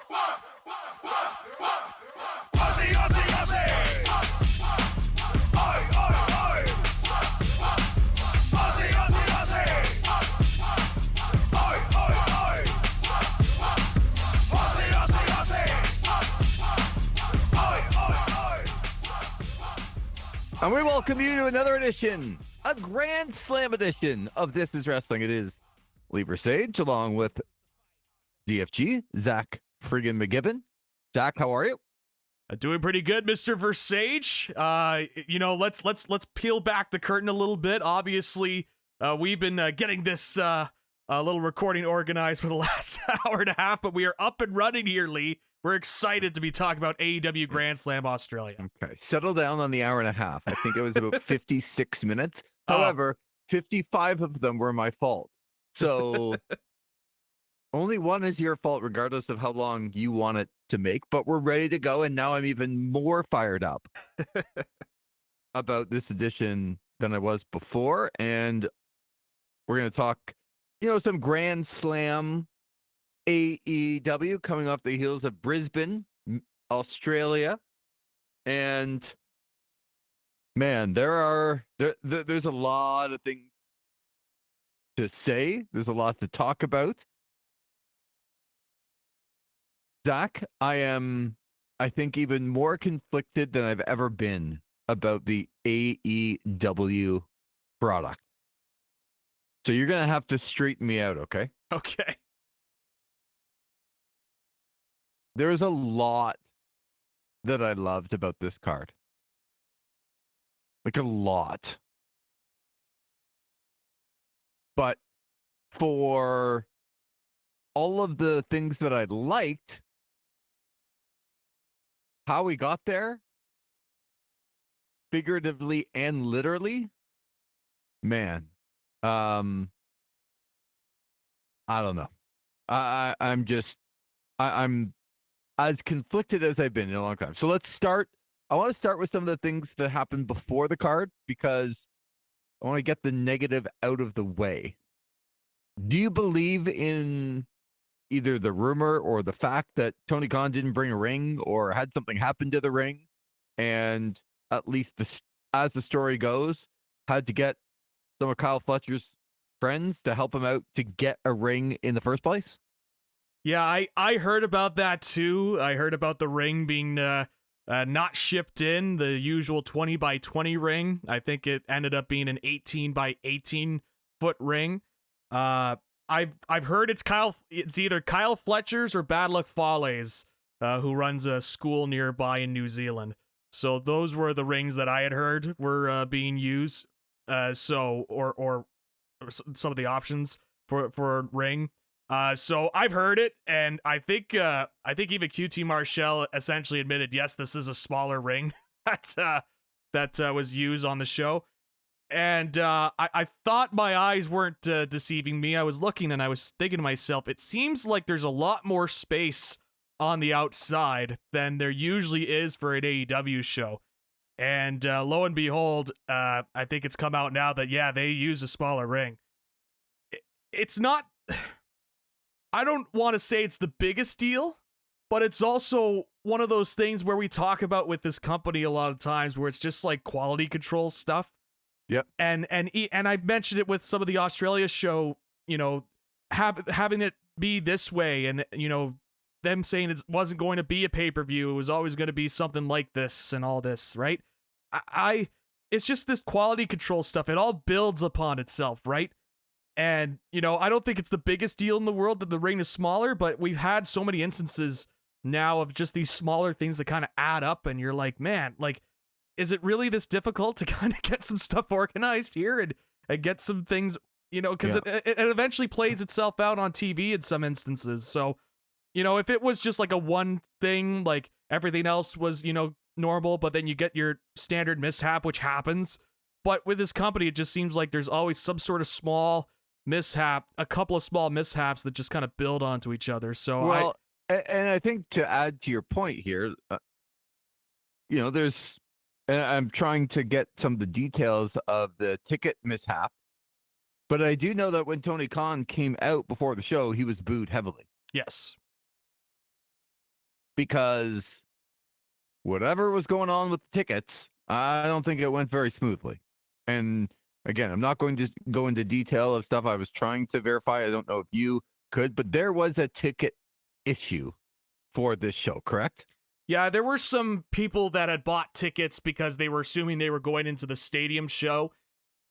Aussie, Aussie, Aussie! Oi, oi, oi! Aussie, Aussie, Aussie! Oi, oi, oi! Aussie, Aussie, Aussie! Oi, oi, oi! And we welcome you to another edition, a Grand Slam edition of This Is Wrestling. It is Lee Versage along with DFG, Zach friggin' McGibbon. Zach, how are you? Doing pretty good, Mr. Versage. Let's peel back the curtain a little bit. Obviously, we've been getting this little recording organized for the last hour and a half, but we are up and running here, Lee. We're excited to be talking about AEW Grand Slam Australia. Okay, settle down on the hour and a half. I think it was about 56 minutes. However, 55 of them were my fault. So only one is your fault, regardless of how long you want it to make. But we're ready to go, and now I'm even more fired up about this edition than I was before. And we're going to talk, some Grand Slam AEW coming off the heels of Brisbane, Australia. And man, there's a lot of things to say. There's a lot to talk about. Zach, I think, even more conflicted than I've ever been about the AEW product. So you're going to have to straighten me out, okay? Okay. There's a lot that I loved about this card. Like a lot. But for all of the things that I liked, how we got there, figuratively and literally, man, I don't know. I'm as conflicted as I've been in a long time. So let's start. I want to start with some of the things that happened before the card because I want to get the negative out of the way. Do you believe in either the rumor or the fact that Tony Khan didn't bring a ring or had something happen to the ring, and at least as the story goes, had to get some of Kyle Fletcher's friends to help him out to get a ring in the first place? Yeah, I heard about that too. I heard about the ring being not shipped in, the usual 20 by 20 ring. I think it ended up being an 18 by 18 foot ring. I've heard it's either Kyle Fletcher's or Bad Luck Fale's, who runs a school nearby in New Zealand. So those were the rings that I had heard were being used. Or some of the options for a ring. So I've heard it, and I think even QT Marshall essentially admitted, yes, this is a smaller ring that was used on the show. And I thought my eyes weren't deceiving me. I was looking and I was thinking to myself, it seems like there's a lot more space on the outside than there usually is for an AEW show. And lo and behold, I think it's come out now that, yeah, they use a smaller ring. It's not... I don't want to say it's the biggest deal, but it's also one of those things where we talk about with this company a lot of times where it's just like quality control stuff. Yep. And I mentioned it with some of the Australia show, having it be this way, and them saying it wasn't going to be a pay-per-view, it was always going to be something like this and all this, right? It's just this quality control stuff. It all builds upon itself, right? And, I don't think it's the biggest deal in the world that the ring is smaller, but we've had so many instances now of just these smaller things that kind of add up, and you're like, man, like, is it really this difficult to kind of get some stuff organized here and get some things, because it eventually plays itself out on TV in some instances. So, if it was just like a one thing, like everything else was, normal, but then you get your standard mishap, which happens. But with this company, it just seems like there's always some sort of small mishap, a couple of small mishaps that just kind of build onto each other. So, and I think to add to your point here, there's, and I'm trying to get some of the details of the ticket mishap, but I do know that when Tony Khan came out before the show, he was booed heavily. Yes. because whatever was going on with the tickets, I don't think it went very smoothly. And again, I'm not going to go into detail of stuff I was trying to verify. I don't know if you could, but there was a ticket issue for this show, correct? Yeah, there were some people that had bought tickets because they were assuming they were going into the stadium show.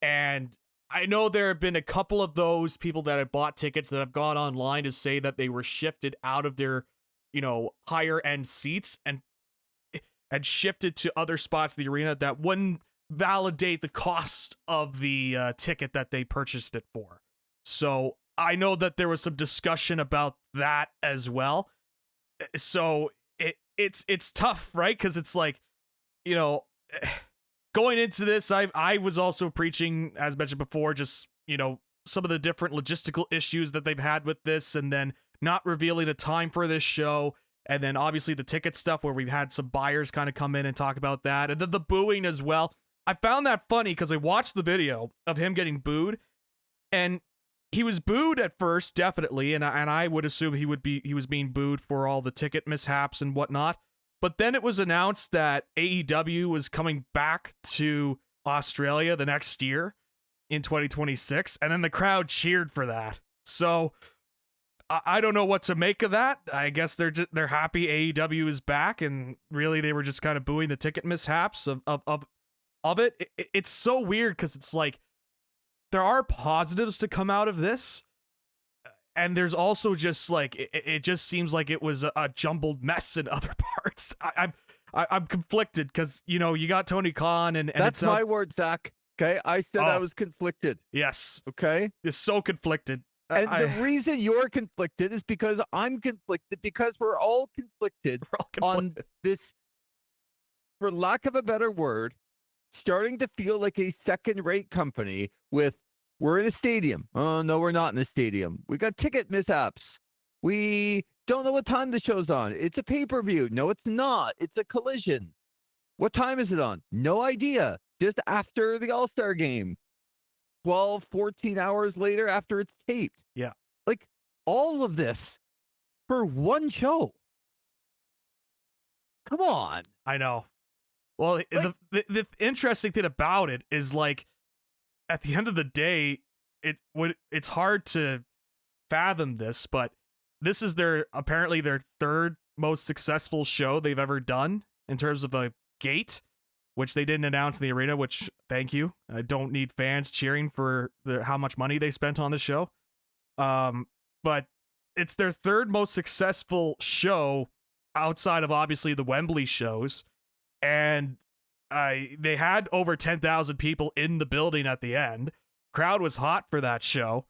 And I know there have been a couple of those people that had bought tickets that have gone online to say that they were shifted out of their, higher end seats and shifted to other spots in the arena that wouldn't validate the cost of the ticket that they purchased it for. So I know that there was some discussion about that as well. So it's tough, right? Because it's like, going into this, I was also preaching, as mentioned before, just, some of the different logistical issues that they've had with this, and then not revealing a time for this show. And then obviously the ticket stuff where we've had some buyers kind of come in and talk about that. And then the booing as well. I found that funny because I watched the video of him getting booed, and he was booed at first, definitely, and I would assume he was being booed for all the ticket mishaps and whatnot. But then it was announced that AEW was coming back to Australia the next year in 2026, and then the crowd cheered for that. So I don't know what to make of that. I guess they're happy AEW is back, and really they were just kind of booing the ticket mishaps of it. It's so weird because it's like there are positives to come out of this, and there's also just like it just seems like it was a jumbled mess in other parts. I'm conflicted because you got Tony Khan and that's my word, Zach. Okay, I said I was conflicted. Yes. Okay, it's so conflicted. And the reason you're conflicted is because I'm conflicted, because we're all conflicted on this, for lack of a better word, starting to feel like a second-rate company with, we're in a stadium. Oh, no, we're not in a stadium. We got ticket mishaps. We don't know what time the show's on. It's a pay-per-view. No, it's not. It's a Collision. What time is it on? No idea. Just after the All-Star game. 12, 14 hours later after it's taped. Yeah. Like, all of this for one show. Come on. I know. Well, like, the interesting thing about it is, like, at the end of the day, it's hard to fathom this, but this is apparently their third most successful show they've ever done in terms of a gate, which they didn't announce in the arena, which, thank you. I don't need fans cheering for how much money they spent on the show. But it's their third most successful show outside of, obviously, the Wembley shows. And they had over 10,000 people in the building at the end. Crowd was hot for that show.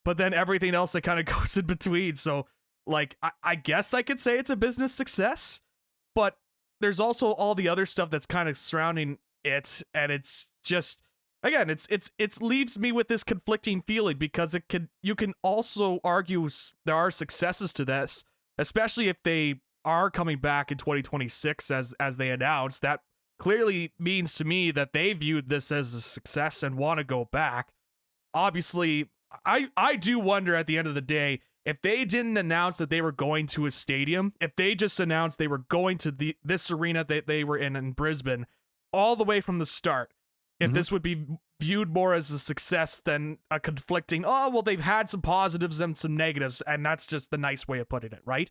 But then everything else that kind of goes in between. So, like, I guess I could say it's a business success. But there's also all the other stuff that's kind of surrounding it, and it's just, again, it leaves me with this conflicting feeling, because you can also argue there are successes to this, especially if they are coming back in 2026 as they announced. That clearly means to me that they viewed this as a success and want to go back. Obviously, I do wonder at the end of the day, if they didn't announce that they were going to a stadium, if they just announced they were going to this arena that they were in Brisbane all the way from the start, if this would be viewed more as a success than a conflicting, oh, well, they've had some positives and some negatives, and that's just the nice way of putting it, right?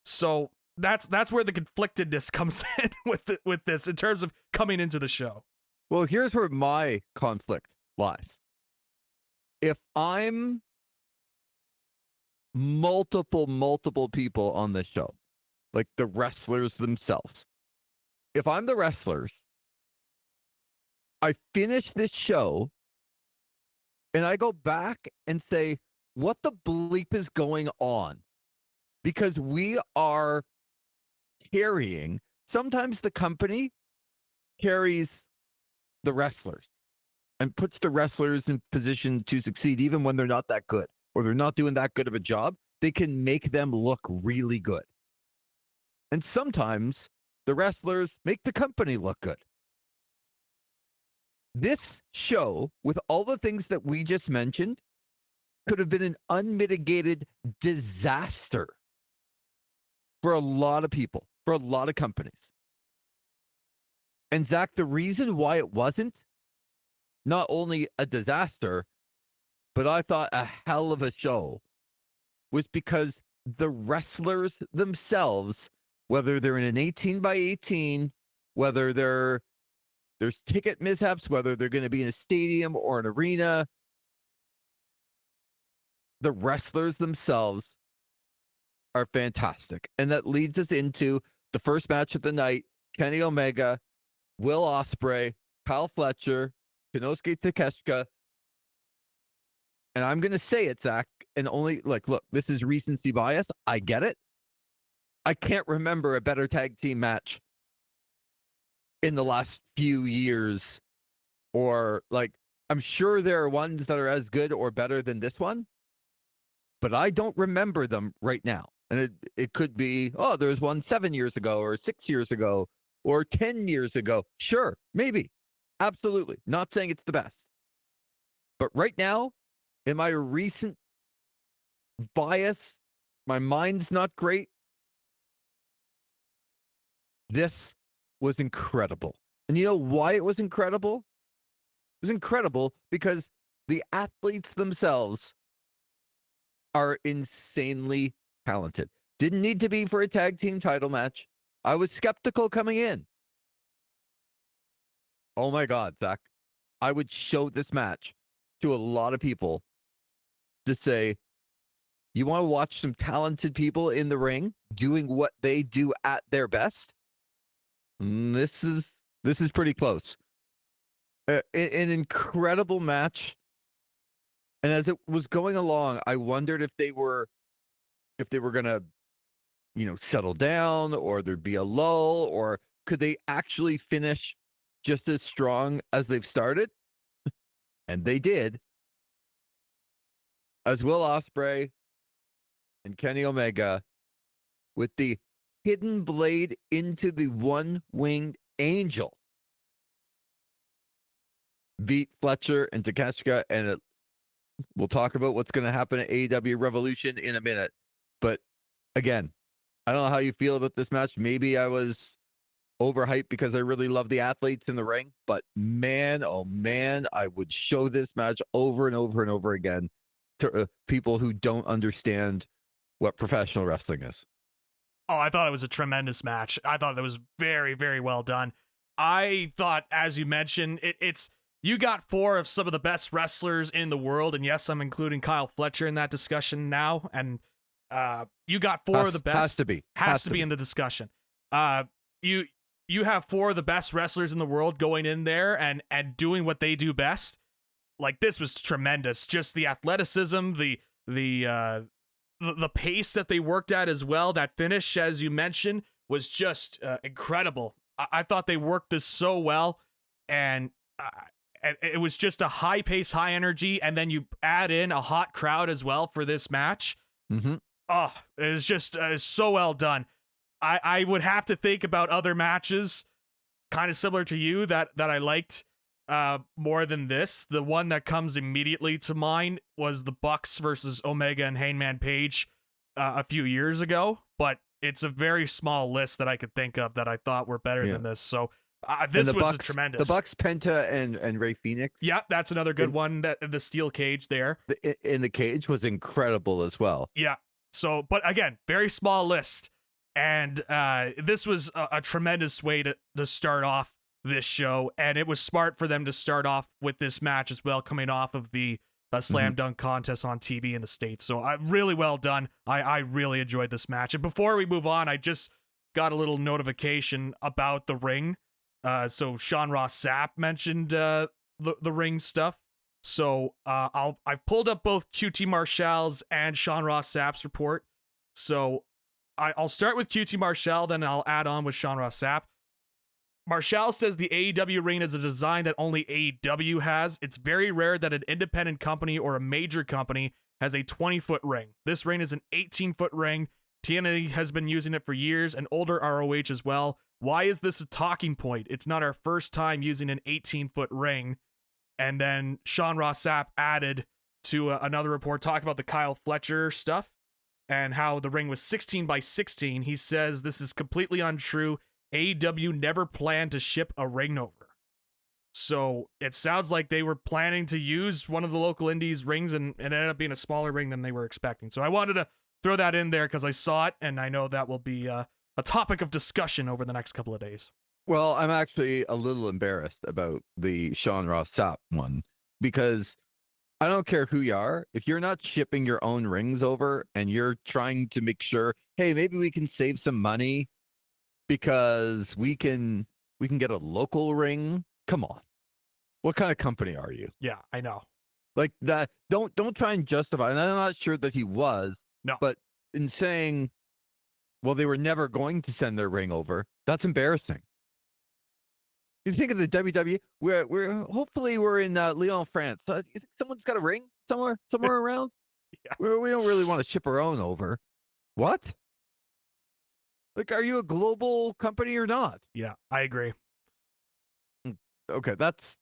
So that's where the conflictedness comes in with this in terms of coming into the show. Well, here's where my conflict lies. If I'm multiple people on this show, like the wrestlers themselves, if I'm the wrestlers, I finish this show and I go back and say, what the bleep is going on? Because we are carrying, sometimes the company carries the wrestlers and puts the wrestlers in position to succeed, even when they're not that good, or they're not doing that good of a job. They can make them look really good. And sometimes the wrestlers make the company look good. This show, with all the things that we just mentioned, could have been an unmitigated disaster for a lot of people. for a lot of companies. And Zach, the reason why it wasn't not only a disaster, but I thought a hell of a show, was because the wrestlers themselves, whether they're in an 18 by 18, whether there's ticket mishaps, whether they're going to be in a stadium or an arena, the wrestlers themselves are fantastic. And that leads us into the first match of the night: Kenny Omega, Will Ospreay, Kyle Fletcher, Konosuke Takeshita. And I'm going to say it, Zach, and only, like, look, this is recency bias. I get it. I can't remember a better tag team match in the last few years. Or, like, I'm sure there are ones that are as good or better than this one, but I don't remember them right now. And it could be, oh, there was one 7 years ago or 6 years ago or 10 years ago. Sure, maybe. Absolutely. Not saying it's the best. But right now, in my recent bias, my mind's not great. This was incredible. And you know why it was incredible? It was incredible because the athletes themselves are insanely talented. Didn't need to be for a tag team title match. I was skeptical coming in. Oh my God, Zach. I would show this match to a lot of people to say, you want to watch some talented people in the ring doing what they do at their best? This is pretty close. An incredible match. And as it was going along, I wondered if they were gonna, settle down, or there'd be a lull, or could they actually finish just as strong as they've started? And they did. As Will Ospreay and Kenny Omega, with the hidden blade into the one-winged angel, beat Fletcher and Takeshita, and we'll talk about what's going to happen at AEW Revolution in a minute. But again, I don't know how you feel about this match. Maybe I was overhyped because I really love the athletes in the ring, but man, oh man, I would show this match over and over and over again to people who don't understand what professional wrestling is. Oh, I thought it was a tremendous match. I thought it was very, very well done. I thought, as you mentioned, it's you got four of some of the best wrestlers in the world, and yes, I'm including Kyle Fletcher in that discussion now. And you got four of the best. Has to be in the discussion. You have four of the best wrestlers in the world going in there and doing what they do best. Like, this was tremendous. Just the athleticism, the pace that they worked at as well. That finish, as you mentioned, was just incredible. I thought they worked this so well, and it was just a high pace, high energy, and then you add in a hot crowd as well for this match. Mm-hmm. Oh, it was just so well done. I would have to think about other matches kind of similar to you that I liked more than this. The one that comes immediately to mind was the Bucks versus Omega and Hangman Page a few years ago, but it's a very small list that I could think of that I thought were better than this. So this was tremendous. The Bucks, Penta, and Rey Fenix. Yeah, that's another good one. That the steel cage there in the cage was incredible as well. Yeah. So, but again, very small list. And this was a tremendous way to start off this show. And it was smart for them to start off with this match as well, coming off of the slam dunk contest on TV in the States. So really well done. I really enjoyed this match. And before we move on, I just got a little notification about the ring. So Sean Ross Sapp mentioned the ring stuff. So I've pulled up both QT Marshall's and Sean Ross Sapp's report. So I'll start with QT Marshall, then I'll add on with Sean Ross Sapp. Marshall says the AEW ring is a design that only AEW has. It's very rare that an independent company or a major company has a 20-foot ring. This ring is an 18-foot ring. TNA has been using it for years, and older ROH as well. Why is this a talking point? It's not our first time using an 18-foot ring. And then Sean Ross Sapp added to another report talking about the Kyle Fletcher stuff. and how the ring was 16 by 16. He says this is completely untrue. AEW never planned to ship a ring over. So it sounds like they were planning to use one of the local indies rings, and it ended up being a smaller ring than they were expecting. So I wanted to throw that in there because I saw it, and I know that will be a topic of discussion over the next couple of days. Well, I'm actually a little embarrassed about the Sean Ross Sapp one, because I don't care who you are. If you're not shipping your own rings over and you're trying to make sure, hey, maybe we can save some money because we can get a local ring. Come on. What kind of company are you? Yeah, I know. Like that. Don't try and justify. And I'm not sure that he was. No. But in saying, well, they were never going to send their ring over, that's embarrassing. You think of the WWE, we're hopefully we're in Lyon, France. You think someone's got a ring somewhere around? Yeah. We don't really want to ship our own over. What? Like, are you a global company or not? Yeah, I agree. Okay, that's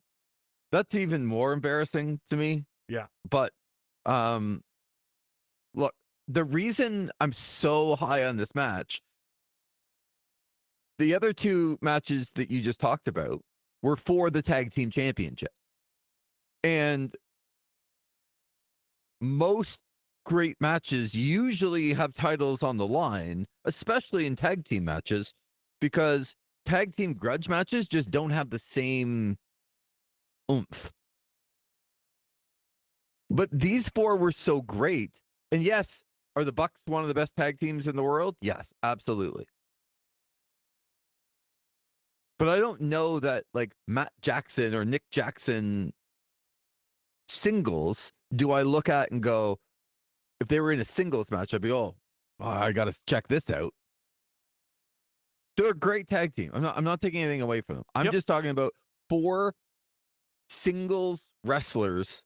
even more embarrassing to me. Yeah. But look, the reason I'm so high on this match, the other two matches that you just talked about were for the tag team championship. And most great matches usually have titles on the line, especially in tag team matches, because tag team grudge matches just don't have the same oomph. But these four were so great. And yes, are the Bucks one of the best tag teams in the world? Yes, absolutely. But I don't know that like Matt Jackson or Nick Jackson singles do I look at and go, if they were in a singles match, I'd be, oh, I got to check this out. They're a great tag team. I'm not taking anything away from them. I'm just talking about four singles wrestlers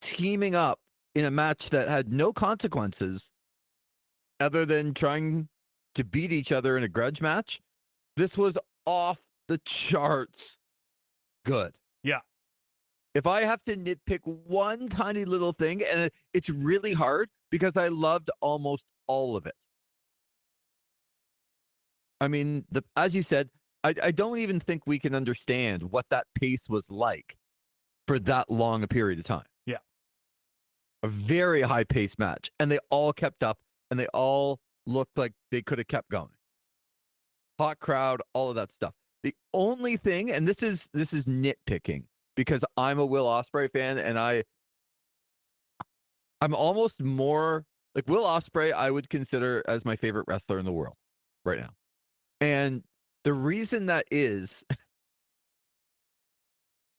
teaming up in a match that had no consequences other than trying to beat each other in a grudge match. This was off the charts good. Yeah. If I have to nitpick one tiny little thing, and it's really hard because I loved almost all of it. I mean, as you said, I don't even think we can understand what that pace was like for that long a period of time. Yeah. A very high pace match. And they all kept up and they all looked like they could have kept going. Hot crowd, all of that stuff. The only thing, and this is nitpicking because I'm a Will Ospreay fan and I'm almost more like Will Ospreay, I would consider as my favorite wrestler in the world right now. And the reason that is,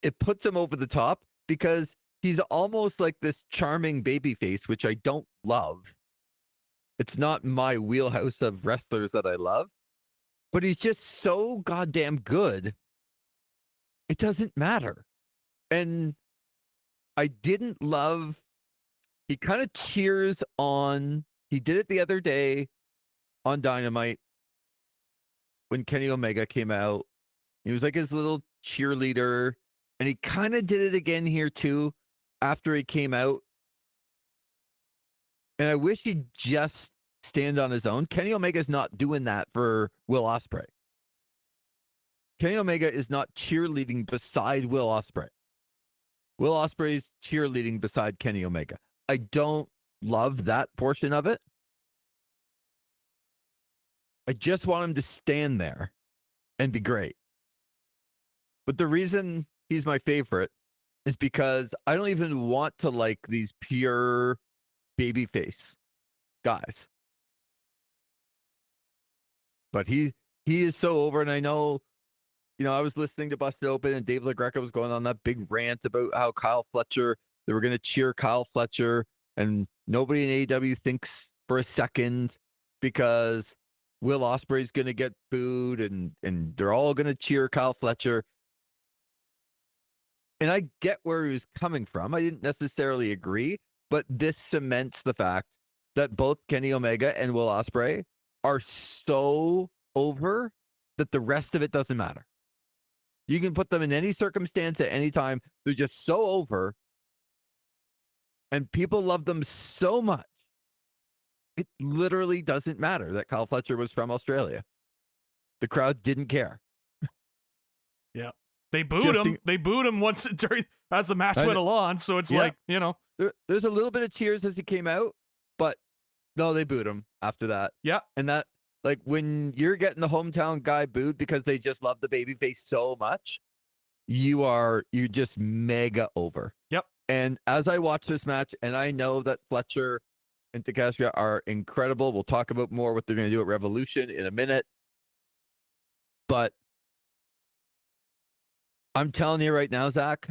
it puts him over the top because he's almost like this charming baby face, which I don't love. It's not my wheelhouse of wrestlers that I love, but he's just so goddamn good. It doesn't matter. And I didn't love, he kind of cheers on, he did it the other day on Dynamite when Kenny Omega came out. He was like his little cheerleader, and he kind of did it again here too after he came out. And I wish he'd just stand on his own. Kenny Omega's not doing that for Will Ospreay. Kenny Omega is not cheerleading beside Will Ospreay. Will Ospreay's cheerleading beside Kenny Omega. I don't love that portion of it. I just want him to stand there and be great. But the reason he's my favorite is because I don't even want to like these pure babyface guys. But he is so over, and I know, I was listening to Busted Open, and Dave LaGreca was going on that big rant about how they were going to cheer Kyle Fletcher, and nobody in AEW thinks for a second because Will Ospreay's going to get booed, and they're all going to cheer Kyle Fletcher. And I get where he was coming from. I didn't necessarily agree, but this cements the fact that both Kenny Omega and Will Ospreay are so over that the rest of it doesn't matter. You can put them in any circumstance at any time. They're just so over, and people love them so much it literally doesn't matter that Kyle Fletcher was from Australia. The crowd didn't care. Yeah. They booed him. They booed him once as the match went along. So it's like, there's a little bit of cheers as he came out, but no, they booed him after that. Yeah. And that, like, when you're getting the hometown guy booed because they just love the babyface so much, you're just mega over. Yep. And as I watch this match, and I know that Fletcher and Takeshita are incredible. We'll talk about more what they're going to do at Revolution in a minute. But I'm telling you right now, Zach,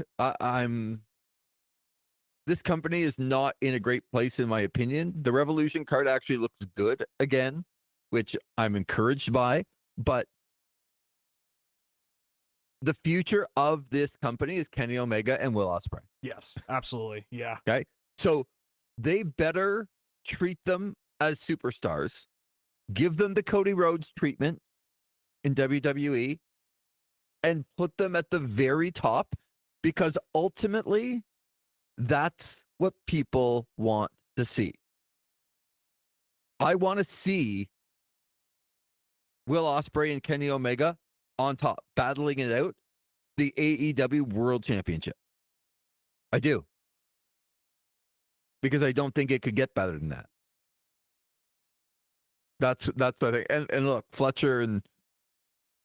this company is not in a great place, in my opinion. The Revolution card actually looks good again, which I'm encouraged by. But the future of this company is Kenny Omega and Will Ospreay. Yes, absolutely. Yeah. Okay. So they better treat them as superstars, give them the Cody Rhodes treatment in WWE, and put them at the very top, because ultimately that's what people want to see. I want to see Will Ospreay and Kenny Omega on top, battling it out, the AEW World Championship. I do. Because I don't think it could get better than that. That's what I think. And look, Fletcher and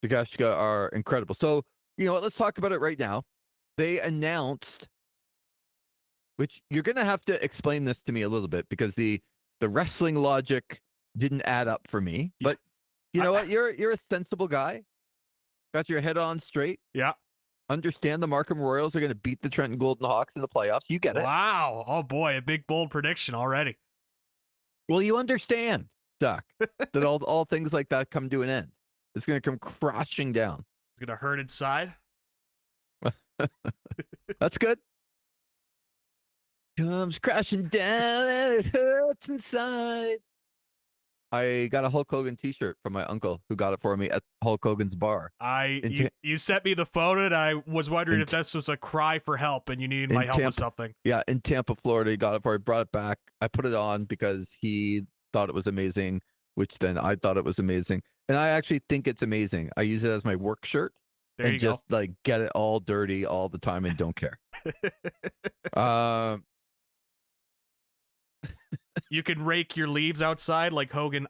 Takeshita are incredible. So, you know what? Let's talk about it right now. They announced, which you're going to have to explain this to me a little bit, because the wrestling logic didn't add up for me. But you know what? You're a sensible guy. Got your head on straight. Yeah. Understand the Markham Royals are going to beat the Trenton Golden Hawks in the playoffs. You get it. Wow. Oh, boy. A big, bold prediction already. Well, you understand, Doc, that all things like that come to an end. It's going to come crashing down. It's going to hurt inside. That's good. Comes crashing down and it hurts inside. I got a Hulk Hogan t-shirt from my uncle who got it for me at Hulk Hogan's bar. You sent me the photo, and I was wondering if this was a cry for help and you needed my help with something. Yeah, in Tampa, Florida. He got it for me, brought it back. I put it on because he thought it was amazing, which then I thought it was amazing. And I actually think it's amazing. I use it as my work shirt and just like get it all dirty all the time and don't care. You could rake your leaves outside like Hogan.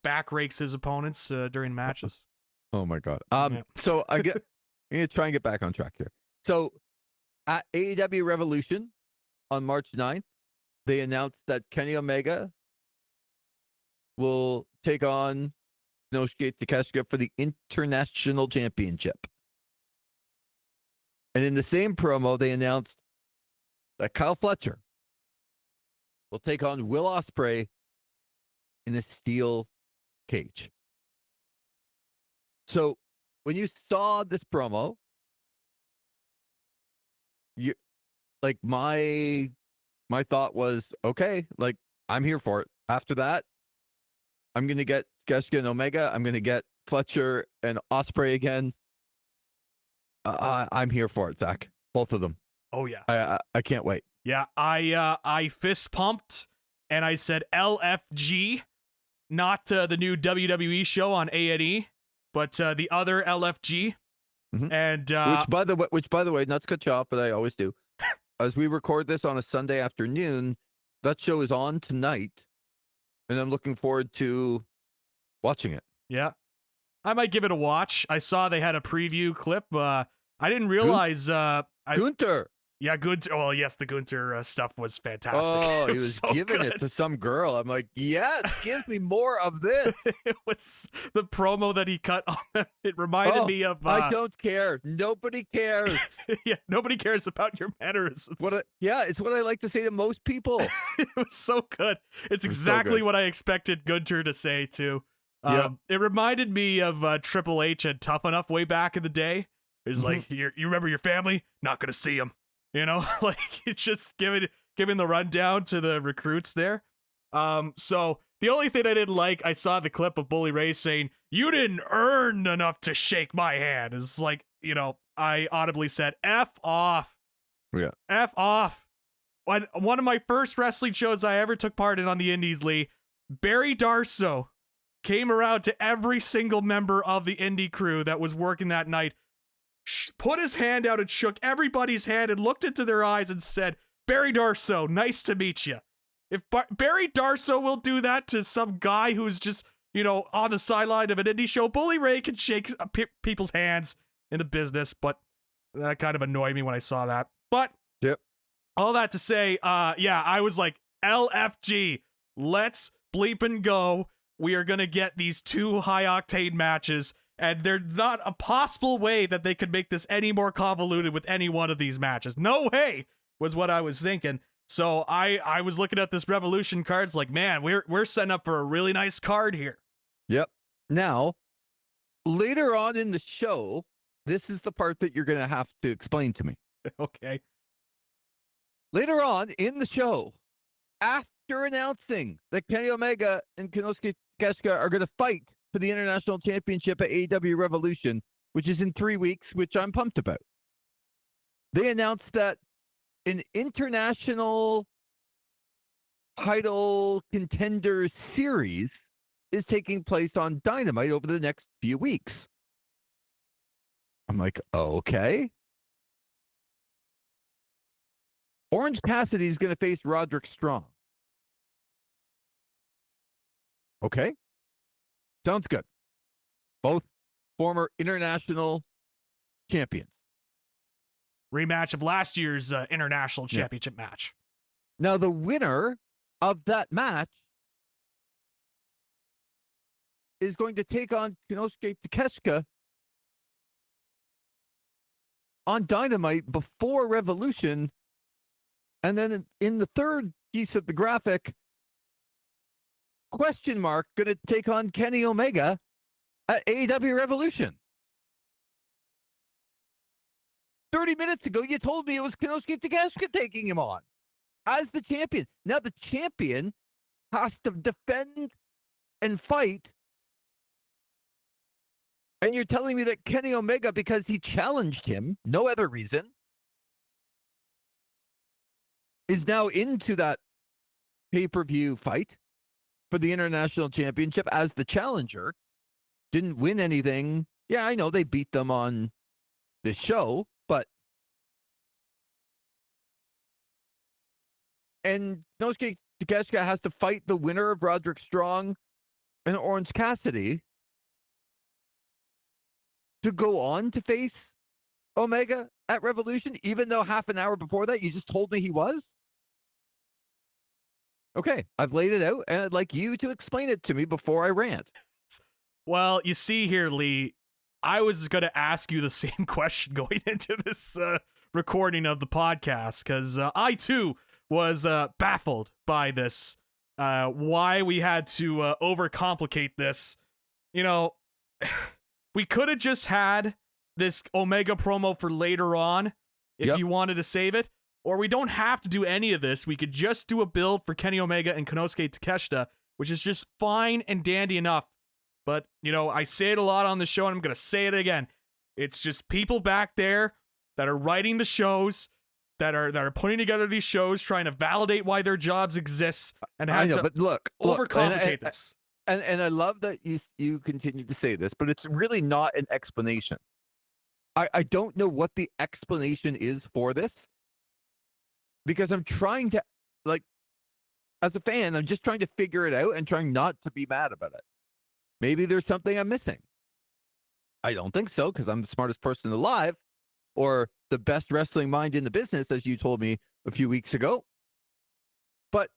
Back rakes his opponents during matches. Oh my God. So I'm gonna try and get back on track here. So at AEW Revolution on March 9th, they announced that Kenny Omega will take on Inosuke Takeshita for the International Championship. And in the same promo, they announced that Kyle Fletcher will take on Will Ospreay in a steel cage. So when you saw this promo, you like my thought was, okay, like I'm here for it. After that, I'm gonna get Takeshita and Omega. I'm gonna get Fletcher and Ospreay again. I'm here for it, Zach. Both of them. Oh yeah. I can't wait. Yeah, I fist pumped and I said LFG, not the new WWE show on A&E, but the other LFG. Mm-hmm. And which by the way, not to cut you off, but I always do. As we record this on a Sunday afternoon, that show is on tonight, and I'm looking forward to watching it. Yeah, I might give it a watch. I saw they had a preview clip. I didn't realize. Gunther. Yeah, good. Oh, yes, the Gunther stuff was fantastic. Oh, he was so giving it to some girl. I'm like, yes, give me more of this. It was the promo that he cut on. It reminded me of. I don't care. Nobody cares. Yeah, nobody cares about your mannerisms. It's what I like to say to most people. It was so good. It's exactly what I expected Gunther to say too. It reminded me of Triple H at Tough Enough way back in the day. It's like, you remember your family? Not gonna see them. You know, like it's just giving the rundown to the recruits there. So the only thing I didn't like, I saw the clip of Bully Ray saying, "You didn't earn enough to shake my hand." It's like, I audibly said, "F off." Yeah. F off. one of my first wrestling shows I ever took part in on the Indies, Lee, Barry Darso came around to every single member of the indie crew that was working that night, put his hand out and shook everybody's hand and looked into their eyes and said, Barry Darso, nice to meet you. If Barry Darso will do that to some guy who's just, on the sideline of an indie show, Bully Ray can shake people's hands in the business, but that kind of annoyed me when I saw that. But yep. All that to say, I was like, LFG, let's bleep and go. We are going to get these 2 high-octane matches, and there's not a possible way that they could make this any more convoluted with any one of these matches. No way, was what I was thinking. So I was looking at this Revolution cards like, man, we're setting up for a really nice card here. Yep. Now, later on in the show, this is the part that you're going to have to explain to me. Okay. Later on in the show, after announcing that Kenny Omega and Konosuke Takeshita are going to fight for the International Championship at AEW Revolution, which is in 3 weeks, which I'm pumped about, they announced that an international title contender series is taking place on Dynamite over the next few weeks. I'm like, okay. Orange Cassidy is going to face Roderick Strong. Okay. Sounds good. Both former international champions. Rematch of last year's international championship match. Now, the winner of that match is going to take on Konosuke Takeshita on Dynamite before Revolution. And then in the third piece of the graphic, question mark, going to take on Kenny Omega at AEW Revolution. 30 minutes ago, you told me it was Konosuke Takeshita taking him on as the champion. Now the champion has to defend and fight. And you're telling me that Kenny Omega, because he challenged him, no other reason, is now into that pay-per-view fight for the International Championship as the challenger. Didn't win anything. Yeah, I know they beat them on this show, but and Konosuke Takeshita has to fight the winner of Roderick Strong and Orange Cassidy to go on to face Omega at Revolution, even though half an hour before that you just told me he was? Okay, I've laid it out, and I'd like you to explain it to me before I rant. Well, you see here, Lee, I was going to ask you the same question going into this recording of the podcast, because I, too, was baffled by this, why we had to overcomplicate this. We could have just had this Omega promo for later on if you wanted to save it, or we don't have to do any of this. We could just do a build for Kenny Omega and Konosuke Takeshita, which is just fine and dandy enough. But, I say it a lot on the show, and I'm going to say it again. It's just people back there that are writing the shows, that are putting together these shows, trying to validate why their jobs exist, and have to but look, overcomplicate this. And I love that you continue to say this, but it's really not an explanation. I don't know what the explanation is for this, because I'm trying to, as a fan, I'm just trying to figure it out and trying not to be mad about it. Maybe there's something I'm missing. I don't think so, because I'm the smartest person alive, or the best wrestling mind in the business, as you told me a few weeks ago. But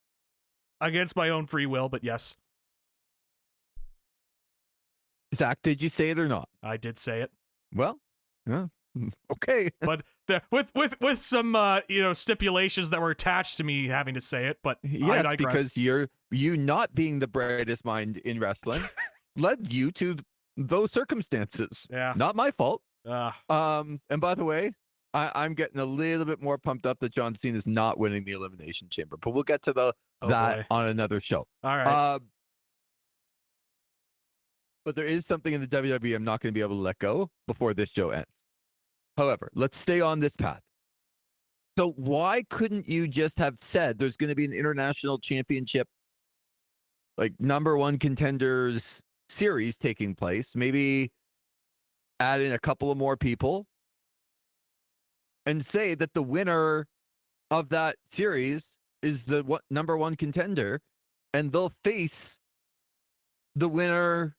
against my own free will, but yes. Zach, did you say it or not? I did say it. Well, okay. But with some stipulations that were attached to me having to say it, but yes, I because you not being the brightest mind in wrestling led you to those circumstances. Yeah, not my fault. And by the way, I'm getting a little bit more pumped up that John Cena is not winning the Elimination Chamber, but we'll get to that on another show. All right. But there is something in the WWE I'm not going to be able to let go before this show ends. However, let's stay on this path. So why couldn't you just have said there's going to be an international championship, like number one contenders series taking place? Maybe add in a couple of more people and say that the winner of that series is the number one contender, and they'll face the winner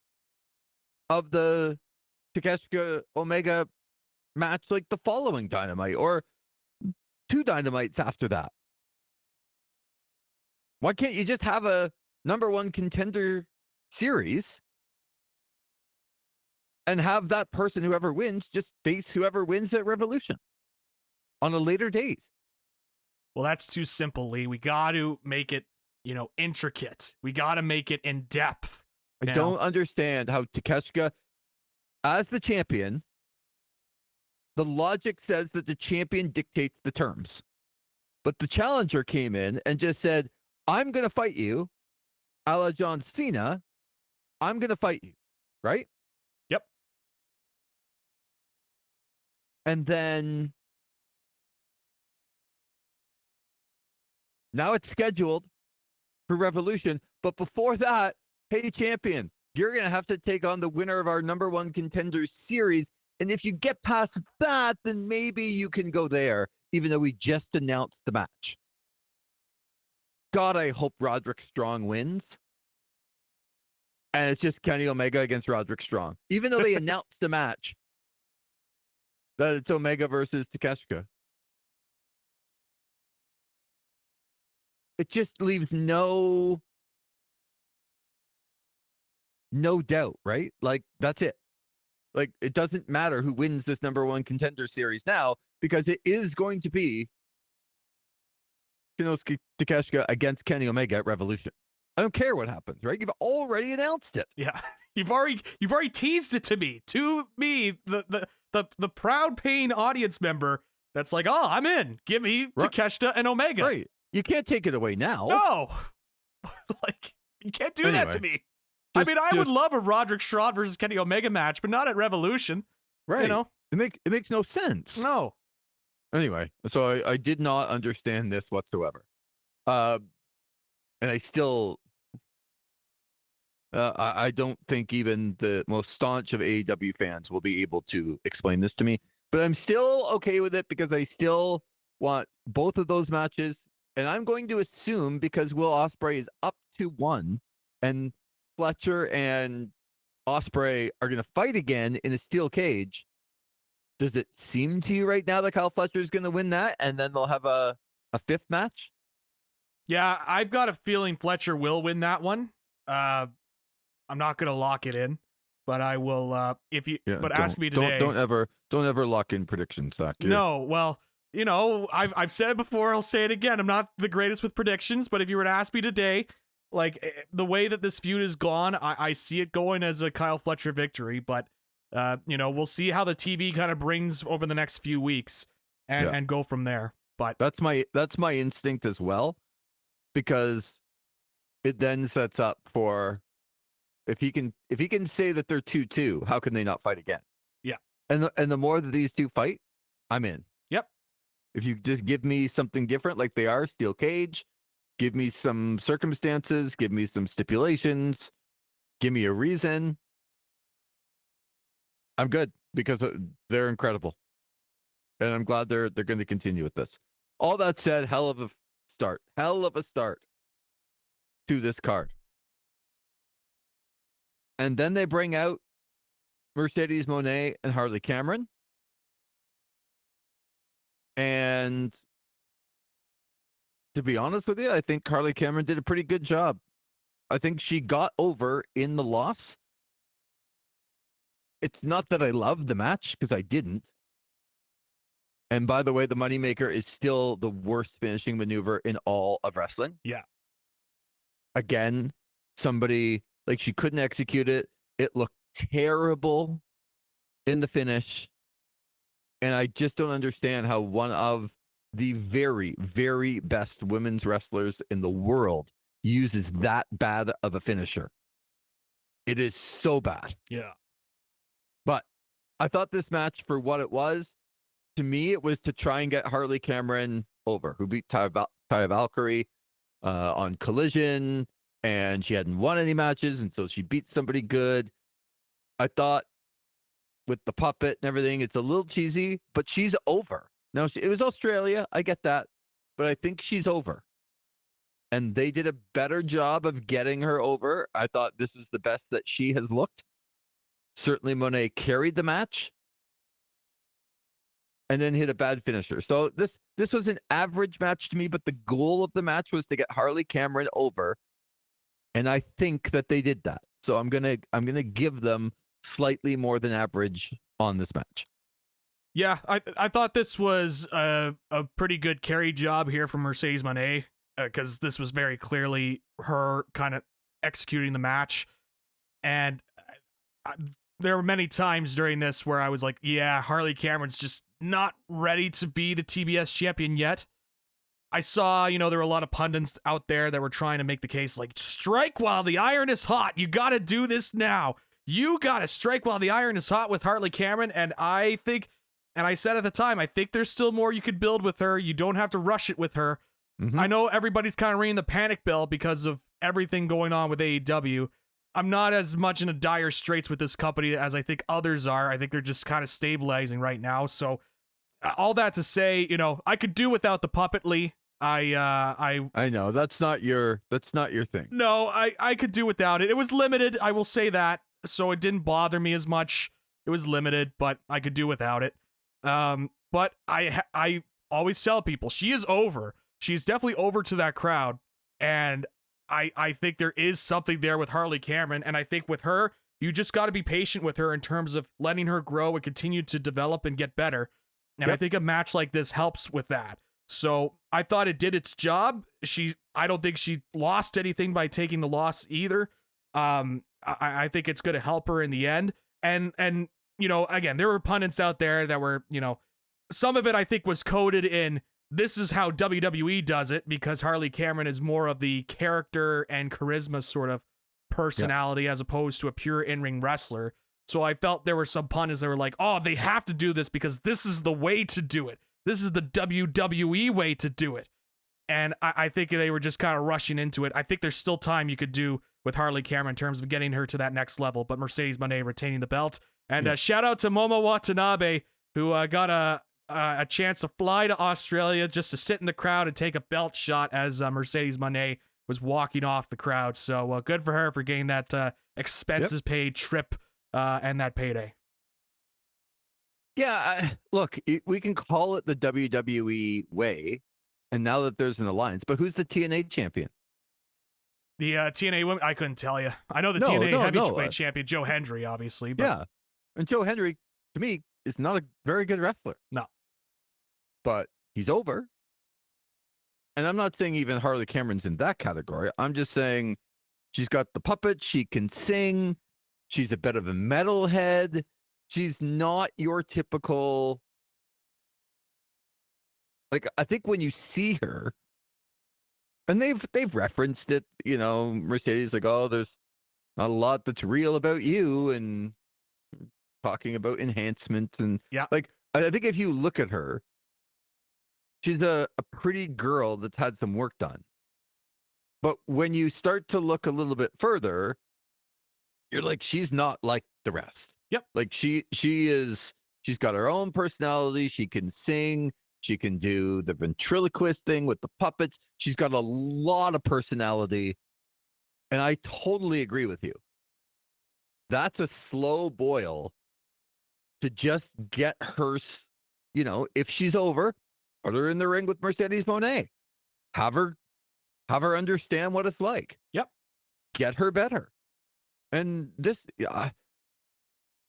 of the Takeshita Omega match like the following Dynamite or 2 Dynamites after that. Why can't you just have a number one contender series and have that person, whoever wins, just face whoever wins at Revolution on a later date? Well, that's too simple, Lee. We got to make it, intricate. We got to make it in depth. I don't understand how Takeshita, as the champion, the logic says that the champion dictates the terms. But the challenger came in and just said, I'm going to fight you, a la John Cena. I'm going to fight you, right? Yep. And then now it's scheduled for Revolution. But before that, hey, champion, you're going to have to take on the winner of our number one contender series. And if you get past that, then maybe you can go there, even though we just announced the match. God, I hope Roderick Strong wins. And it's just Kenny Omega against Roderick Strong. Even though they announced the match, that it's Omega versus Takeshita. It just leaves no doubt, right? Like, that's it. Like, it doesn't matter who wins this number one contender series now, because it is going to be Kinosuke Takeshita against Kenny Omega at Revolution. I don't care what happens, right? You've already announced it. Yeah. You've already teased it to me, the proud paying audience member that's like, oh, I'm in. Give me Takeshita and Omega. Right. You can't take it away now. No. Like, you can't do that to me. I would love a Roderick Strong versus Kenny Omega match, but not at Revolution. Right. It makes no sense. No. Anyway, so I did not understand this whatsoever. And I still, I don't think even the most staunch of AEW fans will be able to explain this to me. But I'm still okay with it because I still want both of those matches. And I'm going to assume, because Will Ospreay is up to 1 and Fletcher and Ospreay are going to fight again in a steel cage. Does it seem to you right now that Kyle Fletcher is going to win that, and then they'll have a 5th match? Yeah, I've got a feeling Fletcher will win that one. I'm not going to lock it in, but I will. Ask me today. Don't ever lock in predictions, Zach. Yeah. No, well, I've said it before. I'll say it again. I'm not the greatest with predictions, but if you were to ask me today, like, the way that this feud is gone, I see it going as a Kyle Fletcher victory, but we'll see how the TV kind of brings over the next few weeks and go from there. But that's my instinct as well, because it then sets up for, if he can say that they're 2-2, how can they not fight again? Yeah. And the more that these two fight, I'm in. Yep. If you just give me something different, like they are, steel cage, give me some circumstances, give me some stipulations, give me a reason, I'm good, because they're incredible. And I'm glad they're going to continue with this. All that said, hell of a start to this card. And then they bring out Mercedes Moné and Harley Cameron. And to be honest with you, I think Harley Cameron did a pretty good job. I think she got over in the loss. It's not that I loved the match, because I didn't. And by the way, the Moneymaker is still the worst finishing maneuver in all of wrestling. Yeah. Again, somebody, like, she couldn't execute it. It looked terrible in the finish. And I just don't understand how one of the very, very best women's wrestlers in the world uses that bad of a finisher. It is so bad. Yeah. But I thought this match, for what it was, to me, it was to try and get Harley Cameron over, who beat Taya Valkyrie on Collision, and she hadn't won any matches, and so she beat somebody good. I thought with the puppet and everything, it's a little cheesy, but she's over. Now, it was Australia. I get that, but I think she's over. And they did a better job of getting her over. I thought this is the best that she has looked. Certainly, Monet carried the match and then hit a bad finisher. So this was an average match to me, but the goal of the match was to get Harley Cameron over, and I think that they did that. So I'm gonna give them slightly more than average on this match. Yeah, I thought this was a pretty good carry job here from Mercedes Moné, because this was very clearly her kind of executing the match. And there were many times during this where I was like, yeah, Harley Cameron's just not ready to be the TBS champion yet. I saw, there were a lot of pundits out there that were trying to make the case like, strike while the iron is hot. You got to do this now. You got to strike while the iron is hot with Harley Cameron. And I think, and I said at the time, I think there's still more you could build with her. You don't have to rush it with her. Mm-hmm. I know everybody's kind of ringing the panic bell because of everything going on with AEW. I'm not as much in a dire straits with this company as I think others are. I think they're just kind of stabilizing right now. So all that to say, I could do without the puppet, Lee. I know that's not your thing. No, I could do without it. It was limited, I will say that. So it didn't bother me as much. It was limited, but I could do without it. But I always tell people she is over. She's definitely over to that crowd, and I think there is something there with Harley Cameron, and I think with her, you just got to be patient with her in terms of letting her grow and continue to develop and get better. And I think a match like this helps with that. So I thought it did its job. I don't think she lost anything by taking the loss either. I think it's going to help her in the end. And again, there were pundits out there that were, some of it I think was coded in, this is how WWE does it, because Harley Cameron is more of the character and charisma sort of personality as opposed to a pure in-ring wrestler. So I felt there were some pundits that were like, oh, they have to do this because this is the way to do it. This is the WWE way to do it. And I think they were just kind of rushing into it. I think there's still time you could do with Harley Cameron in terms of getting her to that next level, but Mercedes Moné retaining the belt. And shout out to Momo Watanabe, who got a chance to fly to Australia just to sit in the crowd and take a belt shot as Mercedes Moné was walking off the crowd. So good for her for getting that expenses paid trip and that payday. Yeah, look, we can call it the WWE way, and now that there's an alliance, but who's the TNA champion? The TNA women, I couldn't tell you. I know the TNA heavyweight champion, Joe Hendry, obviously. But... Yeah, and Joe Hendry, to me, is not a very good wrestler. No. But he's over. And I'm not saying even Harley Cameron's in that category. I'm just saying she's got the puppet, she can sing, she's a bit of a metalhead. She's not your typical, like, I think when you see her, and they've referenced it, Mercedes, like, oh, there's not a lot that's real about you, and talking about enhancements, and like, I think if you look at her, she's a pretty girl that's had some work done. But when you start to look a little bit further, you're like, she's not like the rest. Yep. Like she's got her own personality. She can sing. She can do the ventriloquist thing with the puppets. She's got a lot of personality. And I totally agree with you. That's a slow boil to just get her, if she's over, put her in the ring with Mercedes Moné. Have her understand what it's like. Yep. Get her better. And this,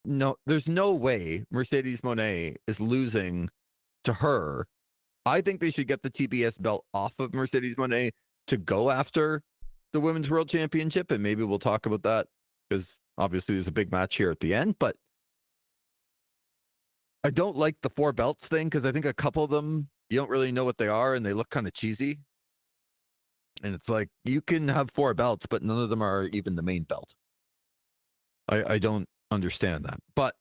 no, there's no way Mercedes Moné is losing to her. I think they should get the TBS belt off of Mercedes Moné to go after the Women's World Championship, and maybe we'll talk about that because obviously there's a big match here at the end, but I don't like the 4 belts thing because I think a couple of them, you don't really know what they are and they look kind of cheesy. And it's like, you can have 4 belts, but none of them are even the main belt. I don't understand that. But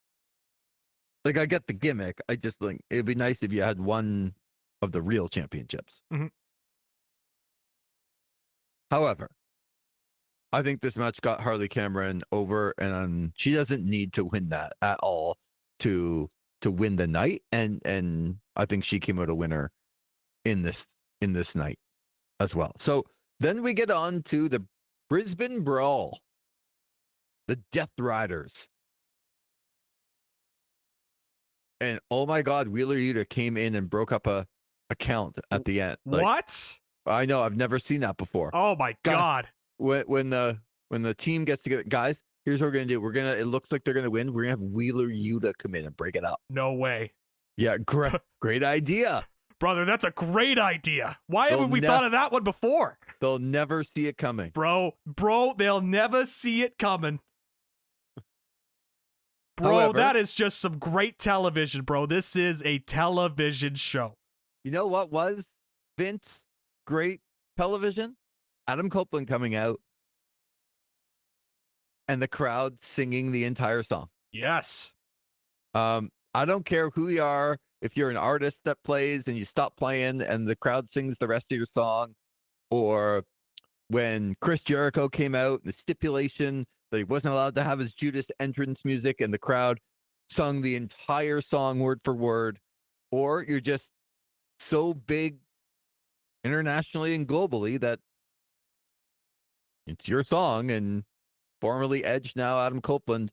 Like, I get the gimmick. I just think it'd be nice if you had one of the real championships. Mhm. However, I think this match got Harley Cameron over, and she doesn't need to win that at all to win the night. And I think she came out a winner in this night as well. So then we get on to the Brisbane Brawl, the Death Riders. And oh my God, Wheeler Yuta came in and broke up a count at the end. Like, What? I know, I've never seen that before. Oh my God. When the team gets together, guys, here's what we're gonna do. It looks like they're gonna win. We're gonna have Wheeler Yuta come in and break it up. No way. Yeah, great idea. Brother, that's a great idea. Why haven't we thought of that one before? They'll never see it coming. Bro, they'll never see it coming. Bro, However, that is just some great television, bro. This is a television show. You know what was Vince great television? Adam Copeland coming out and the crowd singing the entire song. Yes. I don't care who you are. If you're an artist that plays and you stop playing and the crowd sings the rest of your song, or when Chris Jericho came out, the stipulation that he wasn't allowed to have his Judas entrance music and the crowd sung the entire song word for word, or you're just so big internationally and globally that it's your song, and formerly Edge, now Adam Copeland,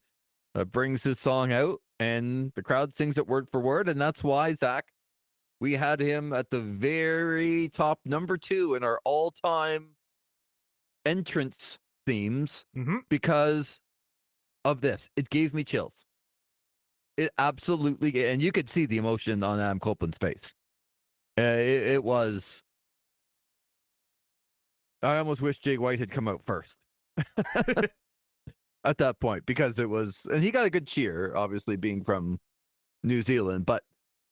brings his song out and the crowd sings it word for word. And that's why, Zach, we had him at the very top, number 2 in our all-time entrance themes, because of this. It gave me chills. It absolutely, and you could see the emotion on Adam Copeland's face. It was, I almost wish Jay White had come out first at that point, because it was, and he got a good cheer, obviously being from New Zealand, but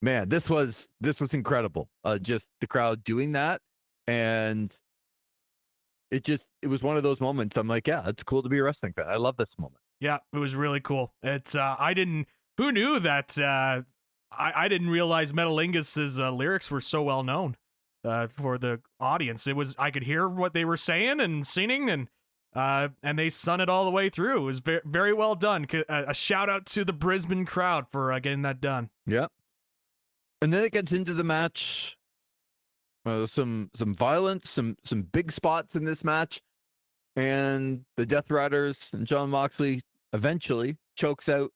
man, this was incredible. Just the crowd doing that, and it was one of those moments. I'm like, yeah, it's cool to be a wrestling fan. I love this moment. Yeah, it was really cool. It's who knew that I didn't realize Metalingus's lyrics were so well known for the audience. I could hear what they were saying and singing, and they sung it all the way through. It was very well done. A shout out to the Brisbane crowd for getting that done. Yeah. And then it gets into the match. Some violence, some big spots in this match, and the Death Riders and Jon Moxley eventually chokes out